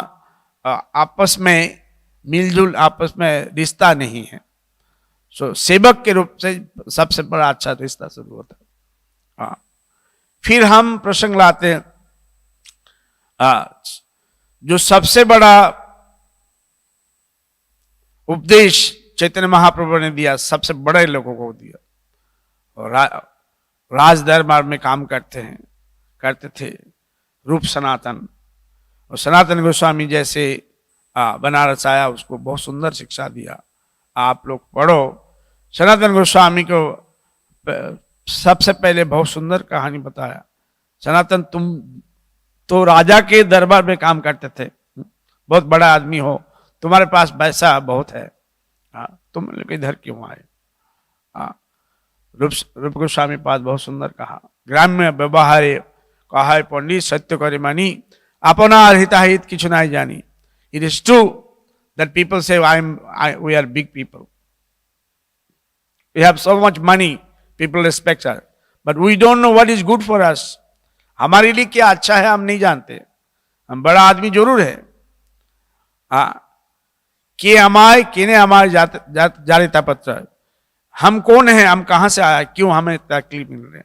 S1: आपस में मिलजुल, आपस में रिश्ता नहीं है. सो सेवक के रूप से सबसे बड़ा अच्छा रिश्ता शुरू होता है. फिर हम प्रसंग लाते हैं, जो सबसे बड़ा उपदेश चैतन्य महाप्रभु ने दिया, सबसे बड़े लोगों को दिया. और राज दरबार में काम करते थे रूप सनातन. और सनातन गोस्वामी जैसे बनारस आया, उसको बहुत सुंदर शिक्षा दिया. आप लोग पढ़ो, सनातन गोस्वामी को सबसे पहले बहुत सुंदर कहानी बताया सनातन तुम तो राजा के दरबार में काम करते थे, बहुत बड़ा आदमी हो, तुम्हारे पास पैसा बहुत है, तुम इधर क्यों आए? रूप गोस्वामी पाद बहुत सुंदर कहा, ग्राम्य व्यवहार कहा है पंडित सत्य करे मानी, अपना हिताहित किछु नहीं जानी। It is true that people say we are big people. We have so much money, people respect us, but we don't know what is good for us. हमारे लिए क्या अच्छा है हम नहीं जानते। हम बड़ा आदमी जरूर है, के हमारे केने हमारे जारिता पत्र, हम कौन है, हम कहां से आया, क्यों हमें तकलीफ मिल रही है।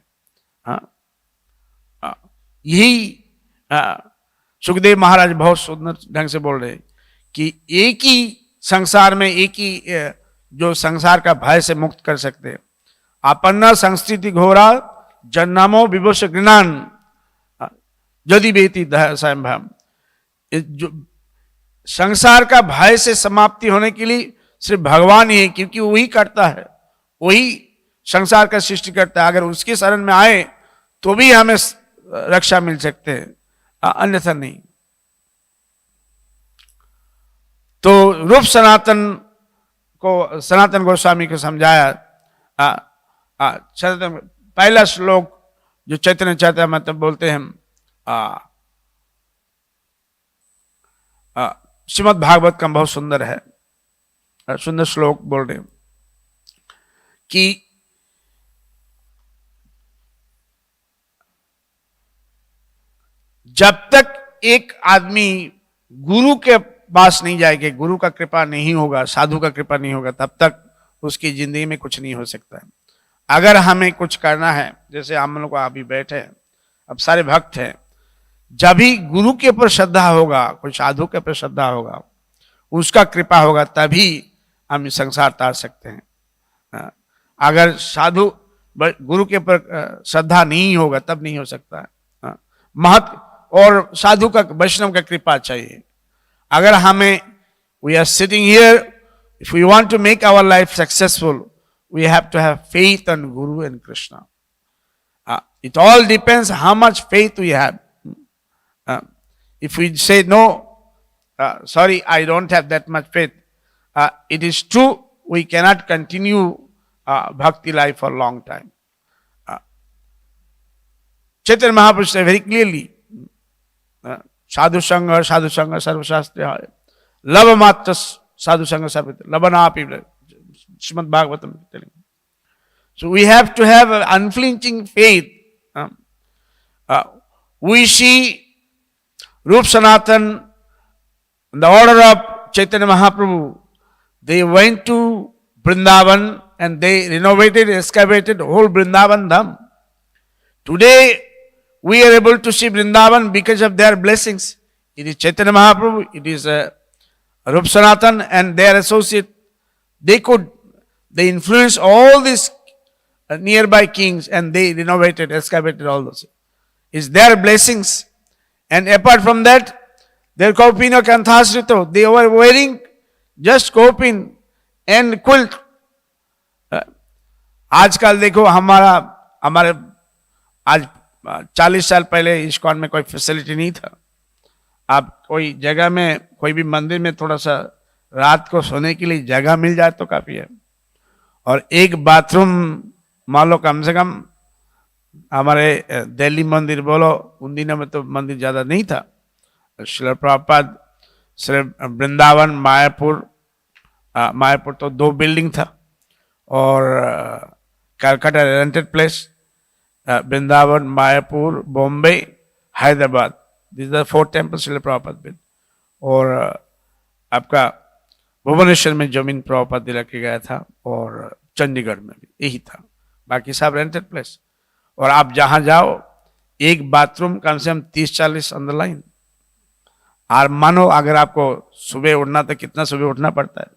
S1: यही सुखदेव महाराज बहुत सुंदर ढंग से बोल रहे कि एक ही संसार में, एक ही जो संसार का भय से मुक्त कर सकते, आपन्ना संस्कृति घोरा जन्मो विवश ज्ञान यदि बेती संभव। जो संसार का भय से समाप्ति होने के लिए सिर्फ भगवान ही है, क्योंकि वही करता है, वही संसार का सृष्टि करता है। अगर उसके शरण में आए तो भी हमें रक्षा मिल सकते हैं, अन्यथा नहीं। तो रूप सनातन गोस्वामी को समझाया। पहला श्लोक जो चैतन्य चरितामृत मतलब बोलते हैं, श्रीमद् भागवत का बहुत सुंदर है, सुंदर श्लोक बोल रहे हैं कि जब तक एक आदमी गुरु के पास नहीं जाएगा, गुरु का कृपा नहीं होगा, साधु का कृपा नहीं होगा, तब तक उसकी जिंदगी में कुछ नहीं हो सकता है। अगर हमें कुछ करना है, जैसे हम लोग अभी बैठे हैं, अब सारे भक्त हैं, जब भी गुरु के ऊपर श्रद्धा होगा, कोई साधु के ऊपर श्रद्धा होगा, उसका कृपा होगा, तभी हम संसार तार सकते हैं। अगर साधु गुरु के ऊपर श्रद्धा नहीं होगा तब नहीं हो सकता है। महत और साधु का, वैष्णव का कृपा चाहिए। अगर हमें, we are sitting here, if we want to make our life successful, we have to have faith on guru and Krishna. It all depends how much faith we have. If we say no, sorry, I don't have that much faith, it is true we cannot continue bhakti life for a long time. Chaitanya Mahaprabhu said very clearly, sadhu sangha sarvashastra hai, lava matra sadhu sangha sarvashastra, lavanapi, Srimad Bhagavatam telling. So we have to have an unflinching faith. We see Rup Sanatan, the order of Chaitanya Mahaprabhu, they went to Vrindavan and they renovated, excavated whole Vrindavan Dham. Today, we are able to see Vrindavan because of their blessings. It is Chaitanya Mahaprabhu, it is Rup Sanatan and their associate. They influenced all these nearby kings and they renovated, excavated all those. It's their blessings. And apart from that, their kaupino kanthasrito, they were wearing just kaupin and quilt. आजकल देखो हमारे आज 40 साल पहले ISKCON में कोई facility नहीं था। आप कोई जगह में, कोई भी मंदिर में थोड़ा सा रात को सोने के लिए जगह मिल जाए तो काफी है। और एक बाथरूम मान लो, कम से कम हमारे दिल्ली मंदिर बोलो, उन दिनों में तो मंदिर ज्यादा नहीं था। श्री प्रभुपाद, श्री वृंदावन, मायापुर तो 2 बिल्डिंग था, और Calcutta rented place, Vrindavan, Mayapur, Bombay, Hyderabad, this are 4 temple Shri Prabhupada build. और आपका भुवनेश्वर में जमीन प्रभुपाद दिला के गया था, और चंडीगढ़ में भी यही था, बाकी सब रेंटेड प्लेस। और आप जहां जाओ, एक बाथरूम कम से कम 30-40 ऑन द लाइन। और मानो अगर आपको सुबह उठना, तो कितना सुबह उठना पड़ता है।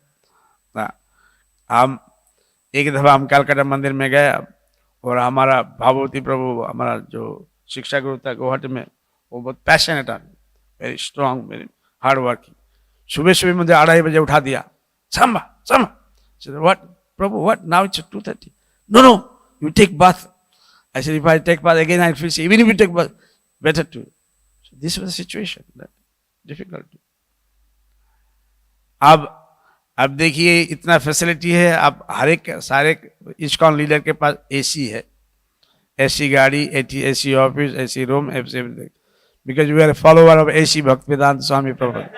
S1: हम एक दफा हम कलकत्ता मंदिर में गए, और हमारा भागवती प्रभु, हमारा जो शिक्षा गुरु था गुवाहाटी में, वो बहुत पैशनेट आदमी, very strong, very hard working. सुबह सुबह मुझे 2:30 बजे उठा दिया, Samba, what Prabhu, what, now it's 2:30, no, you take bath. I said, if I take bath again, I feel sick. Even if you take bath, better to. So this was the situation, that difficult. अब देखिए इतना facility है, अब हर एक सारे ISKCON leader के पास AC है, एसी गाड़ी, AC office, AC room, everything, because we are follower of AC Bhaktivedanta Swami Prabhupada.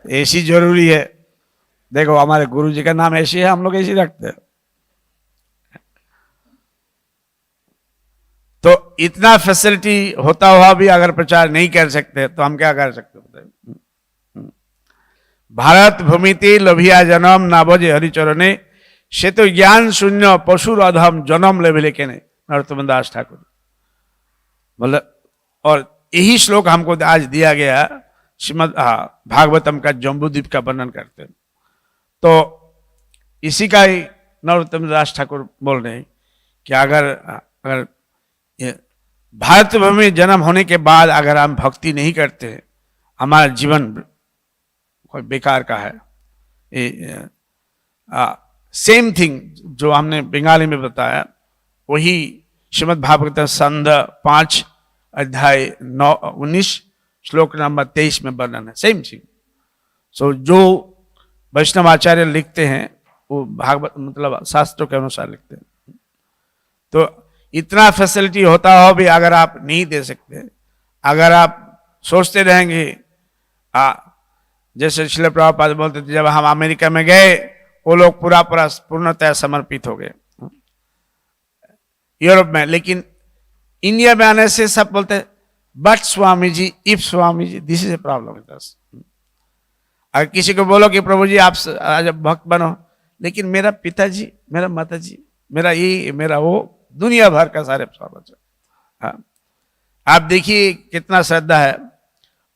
S1: AC जरूरी है। देखो हमारे गुरु जी का नाम एसी है, हम लोग एसी रखते हैं। तो इतना फैसिलिटी होता हुआ भी अगर प्रचार नहीं कर सकते तो हम क्या कर सकते हैं? भारत भूमिते लोभिया जन्म ना बजे हरिचरणे, से तो ज्ञान शून्य पशुर अधम जन्म ले लेके नहीं, नरोत्तम दास ठाकुर बोले। और यही श्लोक हमको आज दिया गया श्रीमद भागवतम का जम्बूद्वीप का वर्णन करते हैं। तो इसी का ही नरोत्तम दास ठाकुर बोल रहे हैं कि अगर भारत भूमि में जन्म होने के बाद अगर हम भक्ति नहीं करते, हमारा जीवन कोई बेकार का है। सेम थिंग जो हमने बंगाली में बताया, वही श्रीमद् भागवत संध 5 अध्याय 19 श्लोक नंबर 23 में वर्णन है, सेम थिंग। सो जो वैष्णव आचार्य लिखते हैं वो भागवत मतलब शास्त्रों के अनुसार लिखते हैं। तो इतना फैसिलिटी होता हो भी अगर आप नहीं दे सकते, अगर आप सोचते रहेंगे, जैसे श्रील प्रभुपाद बोलते थे जब हम अमेरिका में गए वो लोग पूर्णतः समर्पित हो गए यूरोप में, लेकिन इंडिया में आने से सब बोलते but Swami ji, if Swami ji, this is a problem with us. अगर किसी को बोलो कि प्रभु जी आप आज भक्त बनो, लेकिन मेरा पिताजी, मेरा माताजी, मेरा ये, मेरा वो, दुनिया भर का सारे स्वागत है। आप देखिए कितना श्रद्धा है।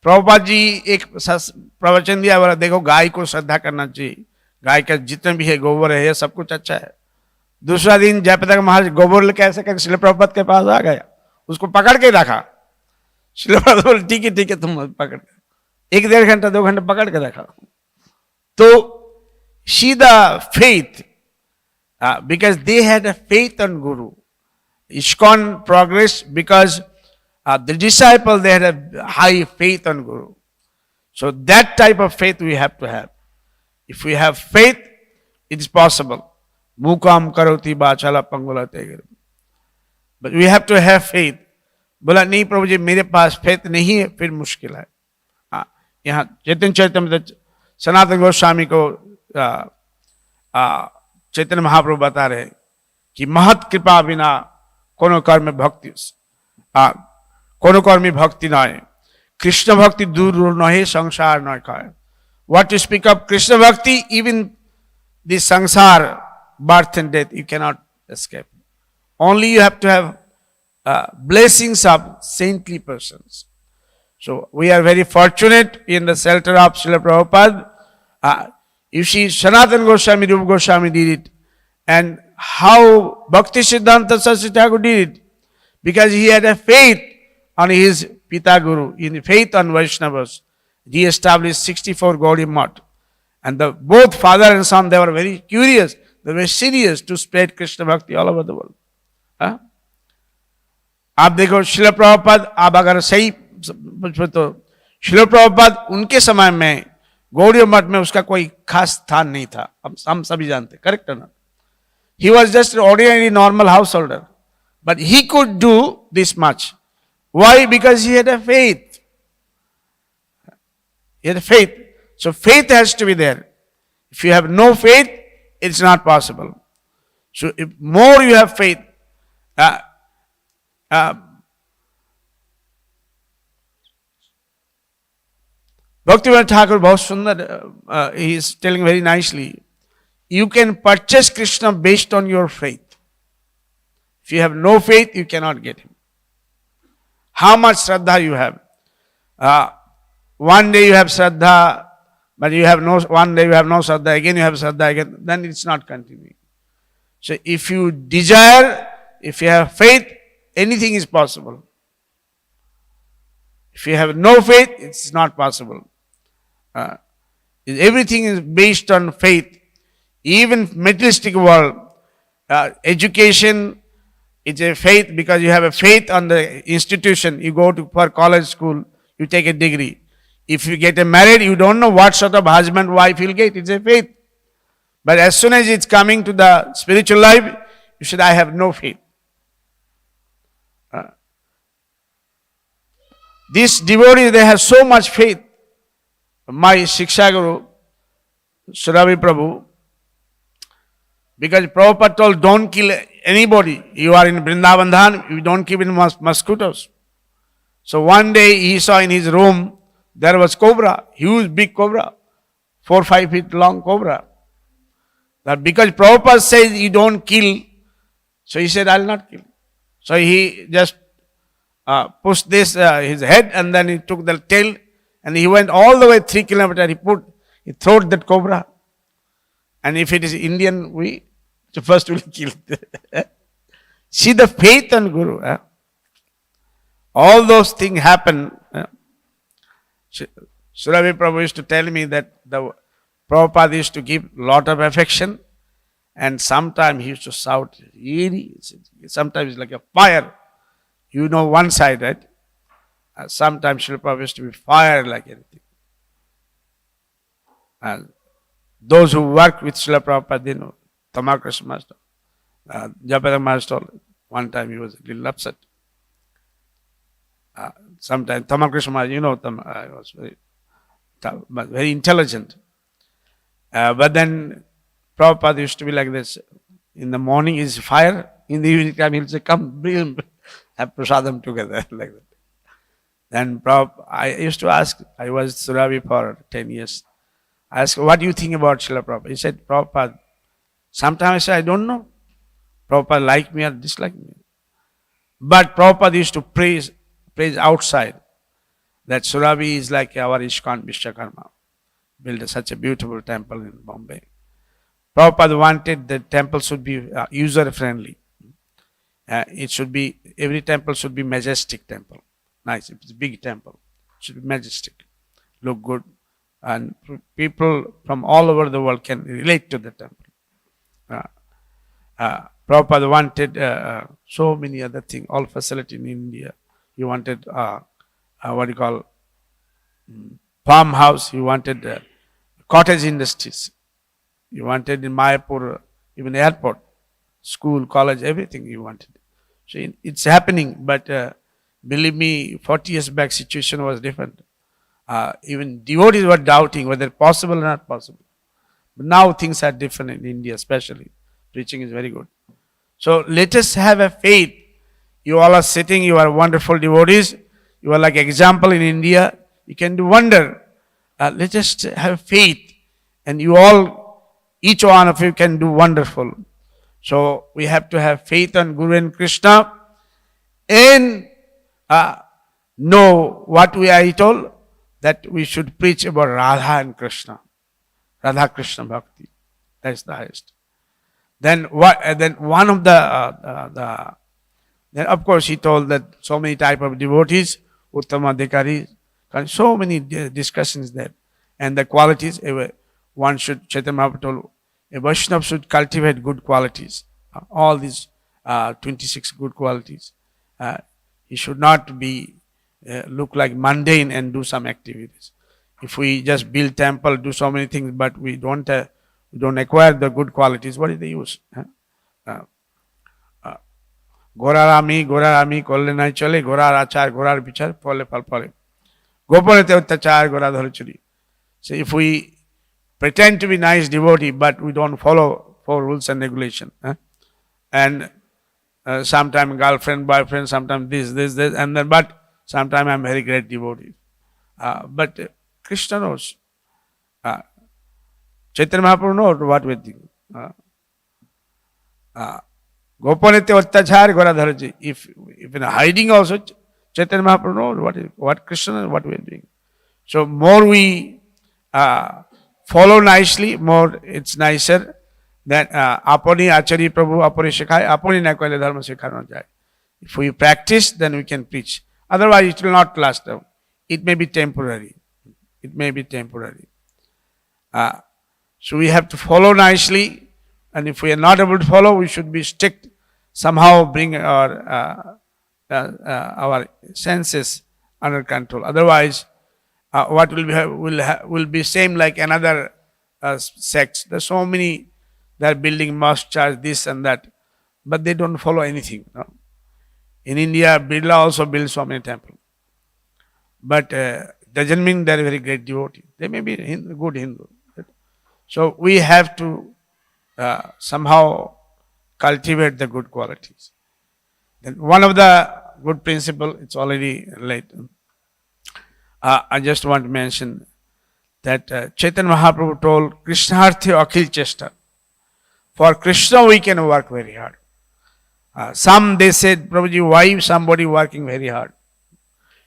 S1: प्रभुपाद जी एक प्रवचन दिया, बोला देखो गाय को श्रद्धा करना चाहिए, गाय का जितने भी है गोबर है, ये सब कुछ अच्छा है। दूसरा दिन जयप्रकाश महाराज गोबर लेके ऐसे करके श्रील प्रभुपाद के पास आ गया, उसको पकड़ के रखा। श्रील प्रभुपाद बोले ठीक है तुम पकड़ के, 1-1.5 घंटा 2 घंटे पकड़ के रखा। तो she the faith, because they had a faith on Guru. ISKCON progressed because the disciple, they had a high faith on Guru. So that type of faith we have to have. If we have faith, it is possible. Mukam karoti bachala pangulate. But we have to have faith. बोला नहीं प्रभु जी मेरे पास faith नहीं है, फिर मुश्किल है। यहाँ चैतन्य चरितमृत सनातन गोस्वामी को चैतन्य महाप्रभु बता रहे कि महत कृपा बिना कोनो कर्म भक्ति कोनो कर्मी भक्ति नय, कृष्ण भक्ति दूर नहे संसार न कहे। What to speak of Krishna bhakti, even this sansar, birth and death, you cannot escape. Only you have to have blessings of saintly persons. So we are very fortunate in the shelter of Srila Prabhupada. You see, Sanatana Goswami, Rupa Goswami did it. And how Bhakti Siddhanta Saraswati Thakur did it? Because he had a faith on his Pita Guru, in faith on Vaishnavas. He established 64 Gaudiya Math. And both father and son, they were very curious, they were serious to spread Krishna Bhakti all over the world. आप देखो श्रील प्रभुपाद, आप अगर सही तो श्रील प्रभुपाद उनके समय में गौड़ीय मठ में उसका कोई खास स्थान नहीं था, हम सभी जानते, करेक्ट है ना? He was just an ordinary normal householder, but he could do this much. Why? Because he had a faith. He had a faith. So faith has to be there. If you have no faith, it's not possible. So if more you have faith, Bhaktivinoda Thakur बहुत सुंदर, he is telling very nicely, you can purchase Krishna based on your faith. If you have no faith, you cannot get him. How much Shraddha you have? One day you have Shraddha, but you have one day you have no Shraddha, again you have Shraddha, again, then it's not continuing. So if you desire, if you have faith, anything is possible. If you have no faith, it's not possible. Everything is based on faith. Even materialistic world, education, It's a faith because you have a faith on the institution. You go to for college, school, you take a degree. If you get married, you don't know what sort of husband, wife you'll get. It's a faith. But as soon as it's coming to the spiritual life, you said, I have no faith. These devotees, they have so much faith. My Shiksha Guru, Samba Prabhu, because Prabhupada told, don't kill anybody. You are in Vrindavan Dhan, you don't kill mosquitoes. So one day he saw in his room, there was cobra, huge big cobra, 4 or 5 feet long cobra. That because Prabhupada says you don't kill, so he said, I'll not kill. So he just pushed this, his head, and then he took the tail, and he went all the way 3 kilometers, he threw that cobra. And if it is Indian, we first will kill it. See the faith on Guru. All those things happen. Samba Prabhu used to tell me that the Prabhupada used to give lot of affection, and sometimes he used to shout, sometimes it's like a fire. You know one side, right? Sometimes Srila Prabhupada used to be fire like anything. And those who work with Srila Prabhupada, they know. Tamakras Master, Japada Master, one time he was a little upset. Sometimes Tamakras Master, was very intelligent. But then Prabhupada used to be like this. In the morning is fire, in the evening time he'll say, come, bring him, have prasadam together, like that. Then I used to ask, I was Surabi for 10 years. I asked, what do you think about Srila Prabhupada? He said, Prabhupada, sometimes I say, I don't know. Prabhupada like me or dislike me. But Prabhupada used to praise outside. That Surabi is like our ISKCON Vishwakarma. Built such a beautiful temple in Bombay. Prabhupada wanted the temple should be user-friendly. Every temple should be majestic temple. Nice, if it's a big temple, it should be majestic, look good. And people from all over the world can relate to the temple. Prabhupada wanted so many other things, all facility in India. He wanted, farmhouse. He wanted cottage industries. He wanted in Mayapur, even airport, school, college, everything he wanted. So it's happening, but believe me, 40 years back, situation was different. Even devotees were doubting whether possible or not possible. But now things are different in India, especially. Preaching is very good. So let us have a faith. You all are sitting, you are wonderful devotees. You are like example in India. You can do wonder. Let us have faith. And you all, each one of you can do wonderful. So we have to have faith on Guru and Krishna. And know what I told, that we should preach about Radha and Krishna. Radha Krishna Bhakti. That's the highest. Then one of then of course he told that so many type of devotees, Uttama Adhikari, so many discussions there. And the qualities, one should, Chaitanya Mahaprabhu told, a Vaishnava should cultivate good qualities. All these 26 good qualities. He should not be look like mundane and do some activities. If we just build temple, do so many things, but we don't acquire the good qualities, what is the use? Gorarami, kolle nai chale, gorar achar, gorar bichar, pole pal pole. Gopalete uttachar, gorar dharachuri. So if we pretend to be nice devotee, but we don't follow 4 rules and regulation, and sometimes girlfriend, boyfriend, sometimes this, and then, but sometimes I'm very great devotee. But Krishna knows. Chaitanya Mahaprabhu knows what we think. Gopanite Vattachar Gora Dharaji. If in hiding also, Chaitanya Mahaprabhu knows what Krishna and what we are doing. So more we follow nicely, more it's nicer than Apani Achari Prabhu, Apani Shekhai, Apani na koile dharma shekhana jai. If we practice, then we can preach. Otherwise, it will not last long. It may be temporary. It may be temporary. So we have to follow nicely, and if we are not able to follow, we should be strict. somehow bring our senses under control. Otherwise, what will be same like another sects. There's so many that are building mosque, church, this and that, but they don't follow anything. No? In India, Birla also builds so many temples, but doesn't mean they're very great devotee. They may be good Hindu. So we have to somehow cultivate the good qualities. Then one of the good principle, it's already late. I just want to mention that Chaitanya Mahaprabhu told, Krishnarthi Akhil Chesta. For Krishna we can work very hard. Some they said, Prabhuji, why somebody working very hard?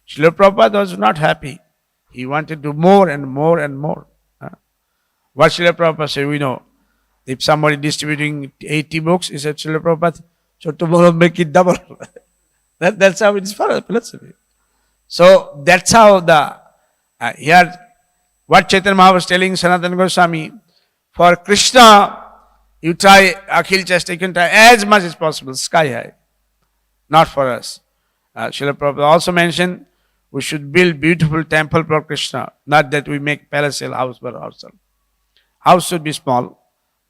S1: Srila Prabhupada was not happy. He wanted to do more and more and more. What Srila Prabhupada said, we know. If somebody distributing 80 books, he said, Srila Prabhupada, so tomorrow make it double. That's how it is for philosophy. So that's how the, here, what Chaitanya Mahaprabhu was telling Sanatana Goswami, for Krishna, you try Akhil Chesta, you can try as much as possible, sky high. Not for us. Srila Prabhupada also mentioned, we should build beautiful temple for Krishna, not that we make palatial house for ourselves. House should be small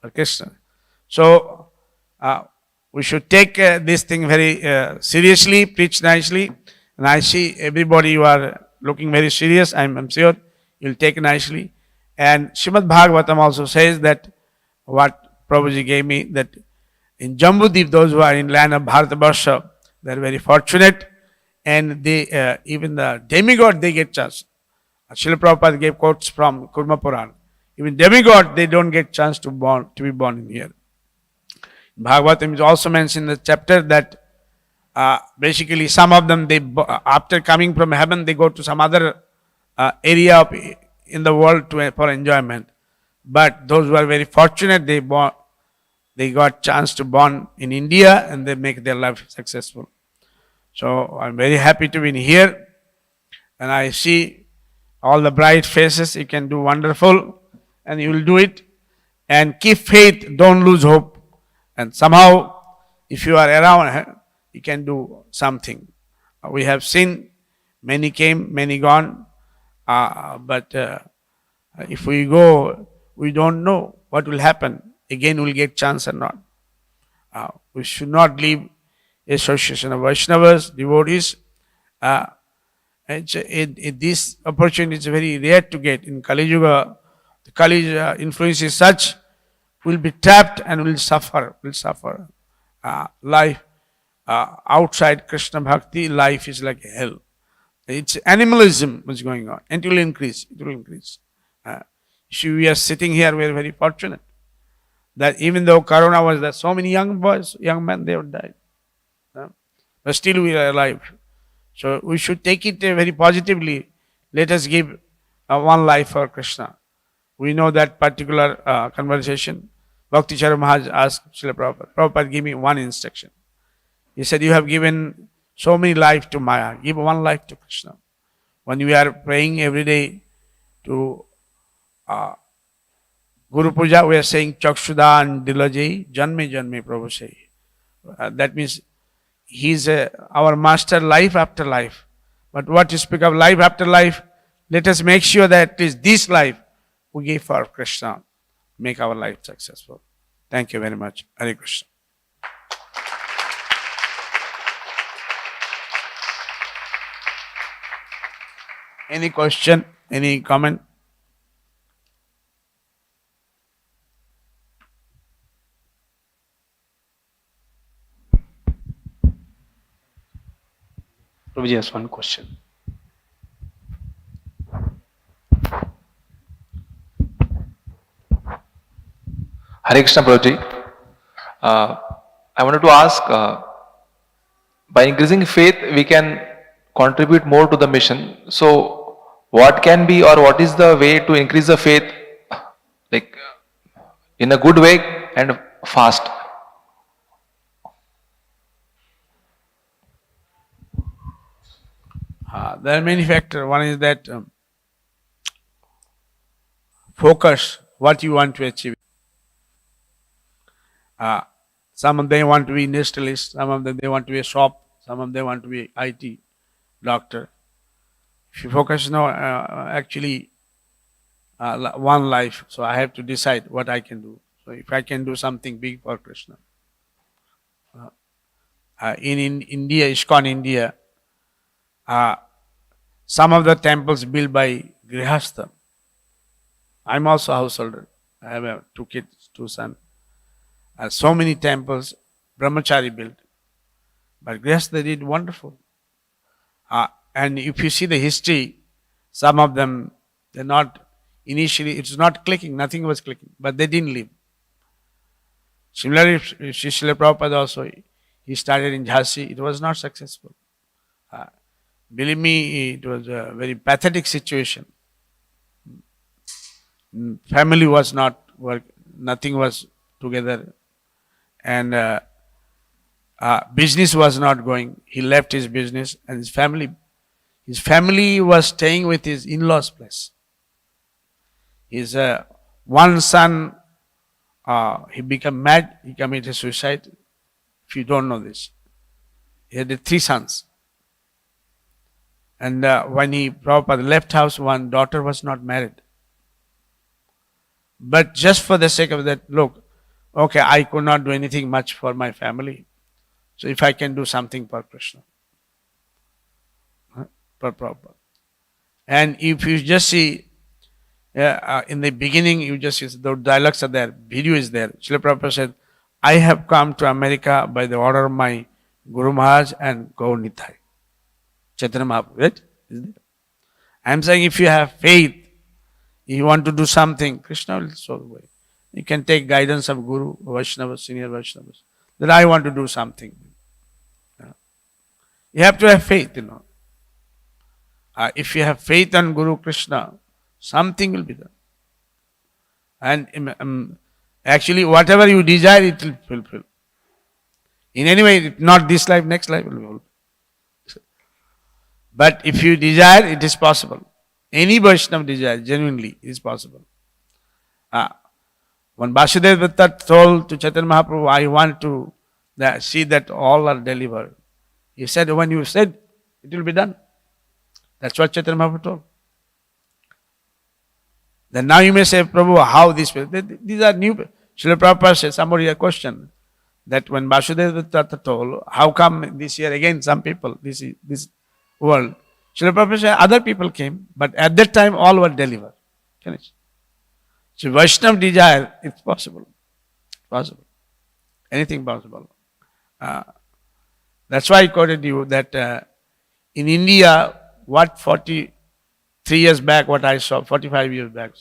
S1: for Krishna. So, we should take this thing very seriously, preach nicely. And I see everybody, you are looking very serious. I'm sure you'll take it nicely. And Srimad Bhagavatam also says that what Prabhuji gave me, that in Jambudip, those who are in land of Bharatavarsha, they're very fortunate. And they, even the demigod, they get chance. Srila Prabhupada gave quotes from Kurma Purana. Even demigod, they don't get chance to be born in here. Bhagavatam is also mentioned in the chapter that basically some of them, they after coming from heaven, they go to some other area in the world for enjoyment. But those who are very fortunate, they got chance to born in India and they make their life successful. So I'm very happy to be here, and I see all the bright faces. You can do wonderful, and you will do it. And keep faith, don't lose hope. And somehow, if you are around, you can do something. We have seen many came, many gone, but if we go, we don't know what will happen. Again, we'll get chance or not. We should not leave association of Vaishnavas, devotees. This opportunity is very rare to get in Kali Yuga. The Kali influence is such, will be trapped and will suffer. Life outside Krishna Bhakti, life is like hell. It's animalism which is going on, and it will increase. It will increase. We are sitting here, we are very fortunate that even though Corona was there, so many young boys, young men, they have died. But still we are alive. So we should take it very positively. Let us give one life for Krishna. We know that particular conversation. Bhakti Charan Maharaj asked Srila Prabhupada, Prabhupada, give me one instruction. He said, you have given so many life to Maya. Give one life to Krishna. When we are praying every day to Guru Puja, we are saying Chakshudan Dilajai Janme Janme Prabhu say. That means he is our master life after life. But what you speak of life after life, let us make sure that at least this life we give for Krishna. Make our life successful. Thank you very much. Hare Krishna. Any question? Any comment?
S2: Prabhuji has one question.
S3: Hare Krishna Prabhuji. I wanted to ask, by increasing faith, we can contribute more to the mission. So, what can be or what is the way to increase the faith, like in a good way and fast?
S1: There are many factors. One is that focus what you want to achieve. Some of them want to be industrialists, some of them they want to be a shop, some of them want to be IT doctor. If you focus now, actually one life, so I have to decide what I can do. So if I can do something big for Krishna. In India, ISKCON India, some of the temples built by Grihastha. I'm also a householder. I have 2 kids, 2 sons. So many temples, Brahmachari built. But Grihastha did wonderful. And if you see the history, some of them, they're not, initially, it's not clicking, nothing was clicking, but they didn't live. Similarly, Srila Prabhupada also, he started in Jhansi, it was not successful. Believe me, it was a very pathetic situation. Family was not working, nothing was together, and business was not going. He left his business and his family was staying with his in-laws' place. His one son, he became mad, he committed suicide. If you don't know this, he had 3 sons. And when Prabhupada left house, one daughter was not married. But just for the sake of that, look, okay, I could not do anything much for my family. So if I can do something for Krishna, for Prabhupada. And if you just see, in the beginning, you just see the dialogues are there, video is there. Srila Prabhupada said, I have come to America by the order of my Guru Maharaj and Gaur Nitai. Chaitanya Mahaprabhu, right? I am saying if you have faith, you want to do something, Krishna will show the way. You can take guidance of Guru, Vaishnavas, senior Vaishnavas. That I want to do something. You have to have faith, If you have faith on Guru Krishna, something will be done. And actually, whatever you desire, it will fulfill. In any way, not this life, next life will be fulfilled. But if you desire, it is possible. Any Vaishnava desire, genuinely, it is possible. When Vasudeva Datta told to Chaitanya Mahaprabhu, I want to see that all are delivered. He said, when you said, it will be done. That's what Chaitanya Mahaprabhu told. Then now you may say, Prabhu, how this will? These are new. Srila Prabhupada said, somebody had a question, that when Vasudeva Datta told, how come this year again some people, this world, Srila Prabhupada said, other people came, but at that time all were delivered. Finished. So Vaishnava desire, it's possible. Possible. Anything possible. That's why I quoted you that in India, what 43 years back, what I saw, 45 years back,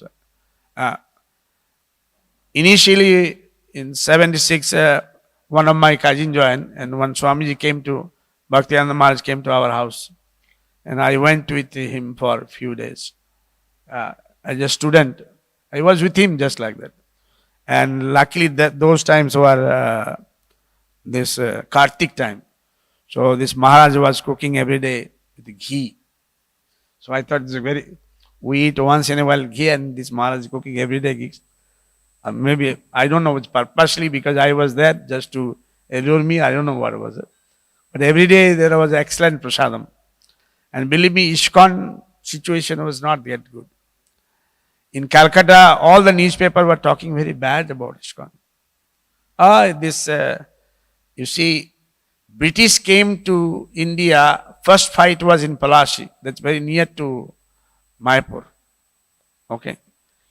S1: initially in 76, one of my cousins joined, and when Swamiji came to, Bhaktivedanta Maharaj came to our house, and I went with him for a few days. As a student, I was with him just like that. And luckily those times were this Kartik time. So this Maharaj was cooking every day with ghee. So I thought we eat once in a while ghee, and this Maharaj is cooking every day ghee. Maybe, I don't know, it's purposely because I was there just to allure me, I don't know what was it. But every day there was excellent prasadam. And believe me, ISKCON situation was not that good. In Calcutta, all the newspapers were talking very bad about ISKCON. You see, British came to India, first fight was in Palasi, that's very near to Mayapur. Okay.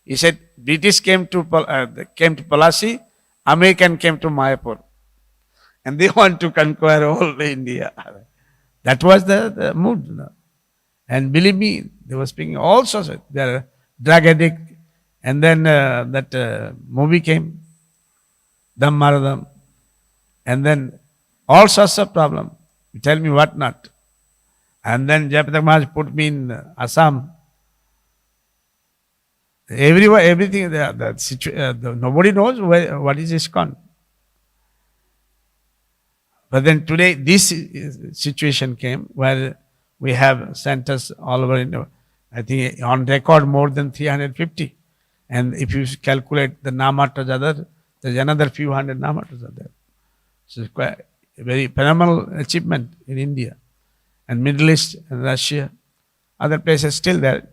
S1: He said, British came to Palasi, American came to Mayapur. And they want to conquer all India. That was the mood. And believe me, they were speaking all sorts of, they are drug addict. And then that movie came, Dam Maradam. And then all sorts of problem. You tell me what not. And then Jayaprakash Maharaj put me in Assam. Everywhere, everything, nobody knows what is ISKCON. But then today, this situation came where we have centers all over India. I think on record more than 350. And if you calculate the Namatas other, there's another few hundred Namatas are there. It's quite a very phenomenal achievement in India and Middle East and Russia. Other places still there,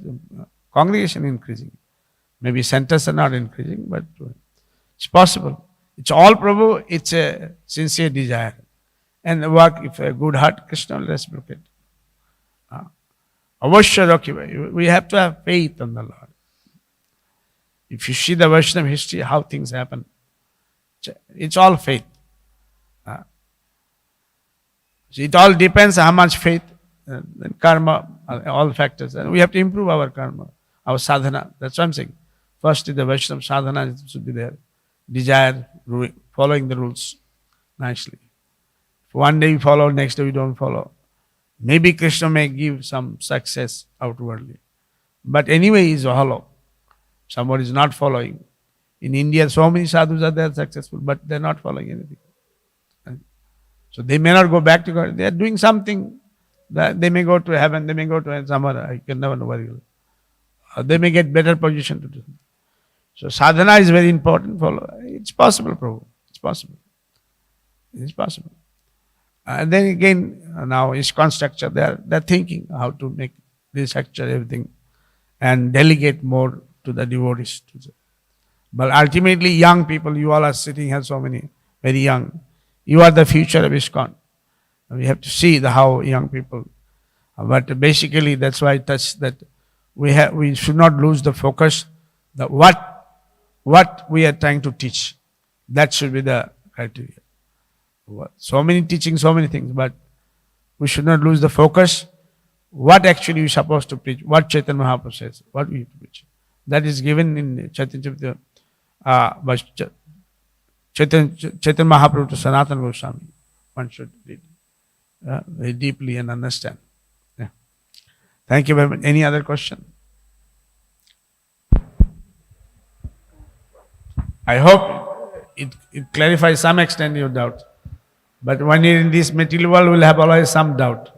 S1: congregation increasing. Maybe centers are not increasing, but it's possible. It's all Prabhu, it's a sincere desire. And work, if a good heart, Krishna will reciprocate. Avashya, we have to have faith on the Lord. If you see the Vaishnava history, how things happen, it's all faith. So it all depends how much faith, and karma, all factors. And we have to improve our karma, our sadhana. That's what I'm saying. First is the Vaishnava sadhana should be there. Desire, following the rules nicely. One day we follow, next day we don't follow. Maybe Krishna may give some success outwardly. But anyway, it's hollow. Somebody is not following. In India, so many sadhus are there successful, but they're not following anything. So they may not go back to God. They are doing something. That they may go to heaven, they may go to somewhere. I can never know where you go. They may get better position to do. So sadhana is very important. It's possible, Prabhu. It's possible. It's possible. And then again, now ISKCON structure, they're thinking how to make this structure, everything, and delegate more to the devotees. But ultimately, young people, you all are sitting here, so many, very young. You are the future of ISKCON. We have to see how young people. But basically, that's why I touched that we should not lose the focus. That what we are trying to teach, that should be the criteria. So many teachings, so many things, but we should not lose the focus. What actually we're supposed to preach? What Chaitanya Mahaprabhu says? What we have to preach? That is given in Chaitanya Mahaprabhu to Sanatana Goswami. One should read very deeply and understand. Yeah. Thank you very much. Any other question? I hope it clarifies some extent your doubt. But when you're in this material world, we'll have always some doubt.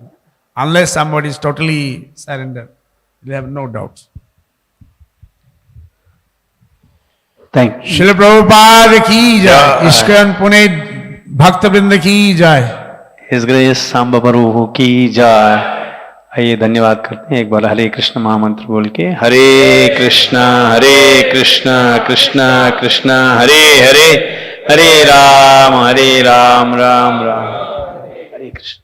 S1: Unless somebody is totally surrendered, we'll have no doubts.
S2: Thank you.
S1: Srila Prabhupada ki jai. ISKCON Pune Bhakta Vrinda ki jai.
S2: His Grace Samba Prabhu की जय. आइए धन्यवाद करते हैं एक बार हरे कृष्ण महामंत्र बोल के. हरे कृष्णा कृष्णा कृष्णा हरे हरे, हरे राम राम राम. हरे कृष्ण.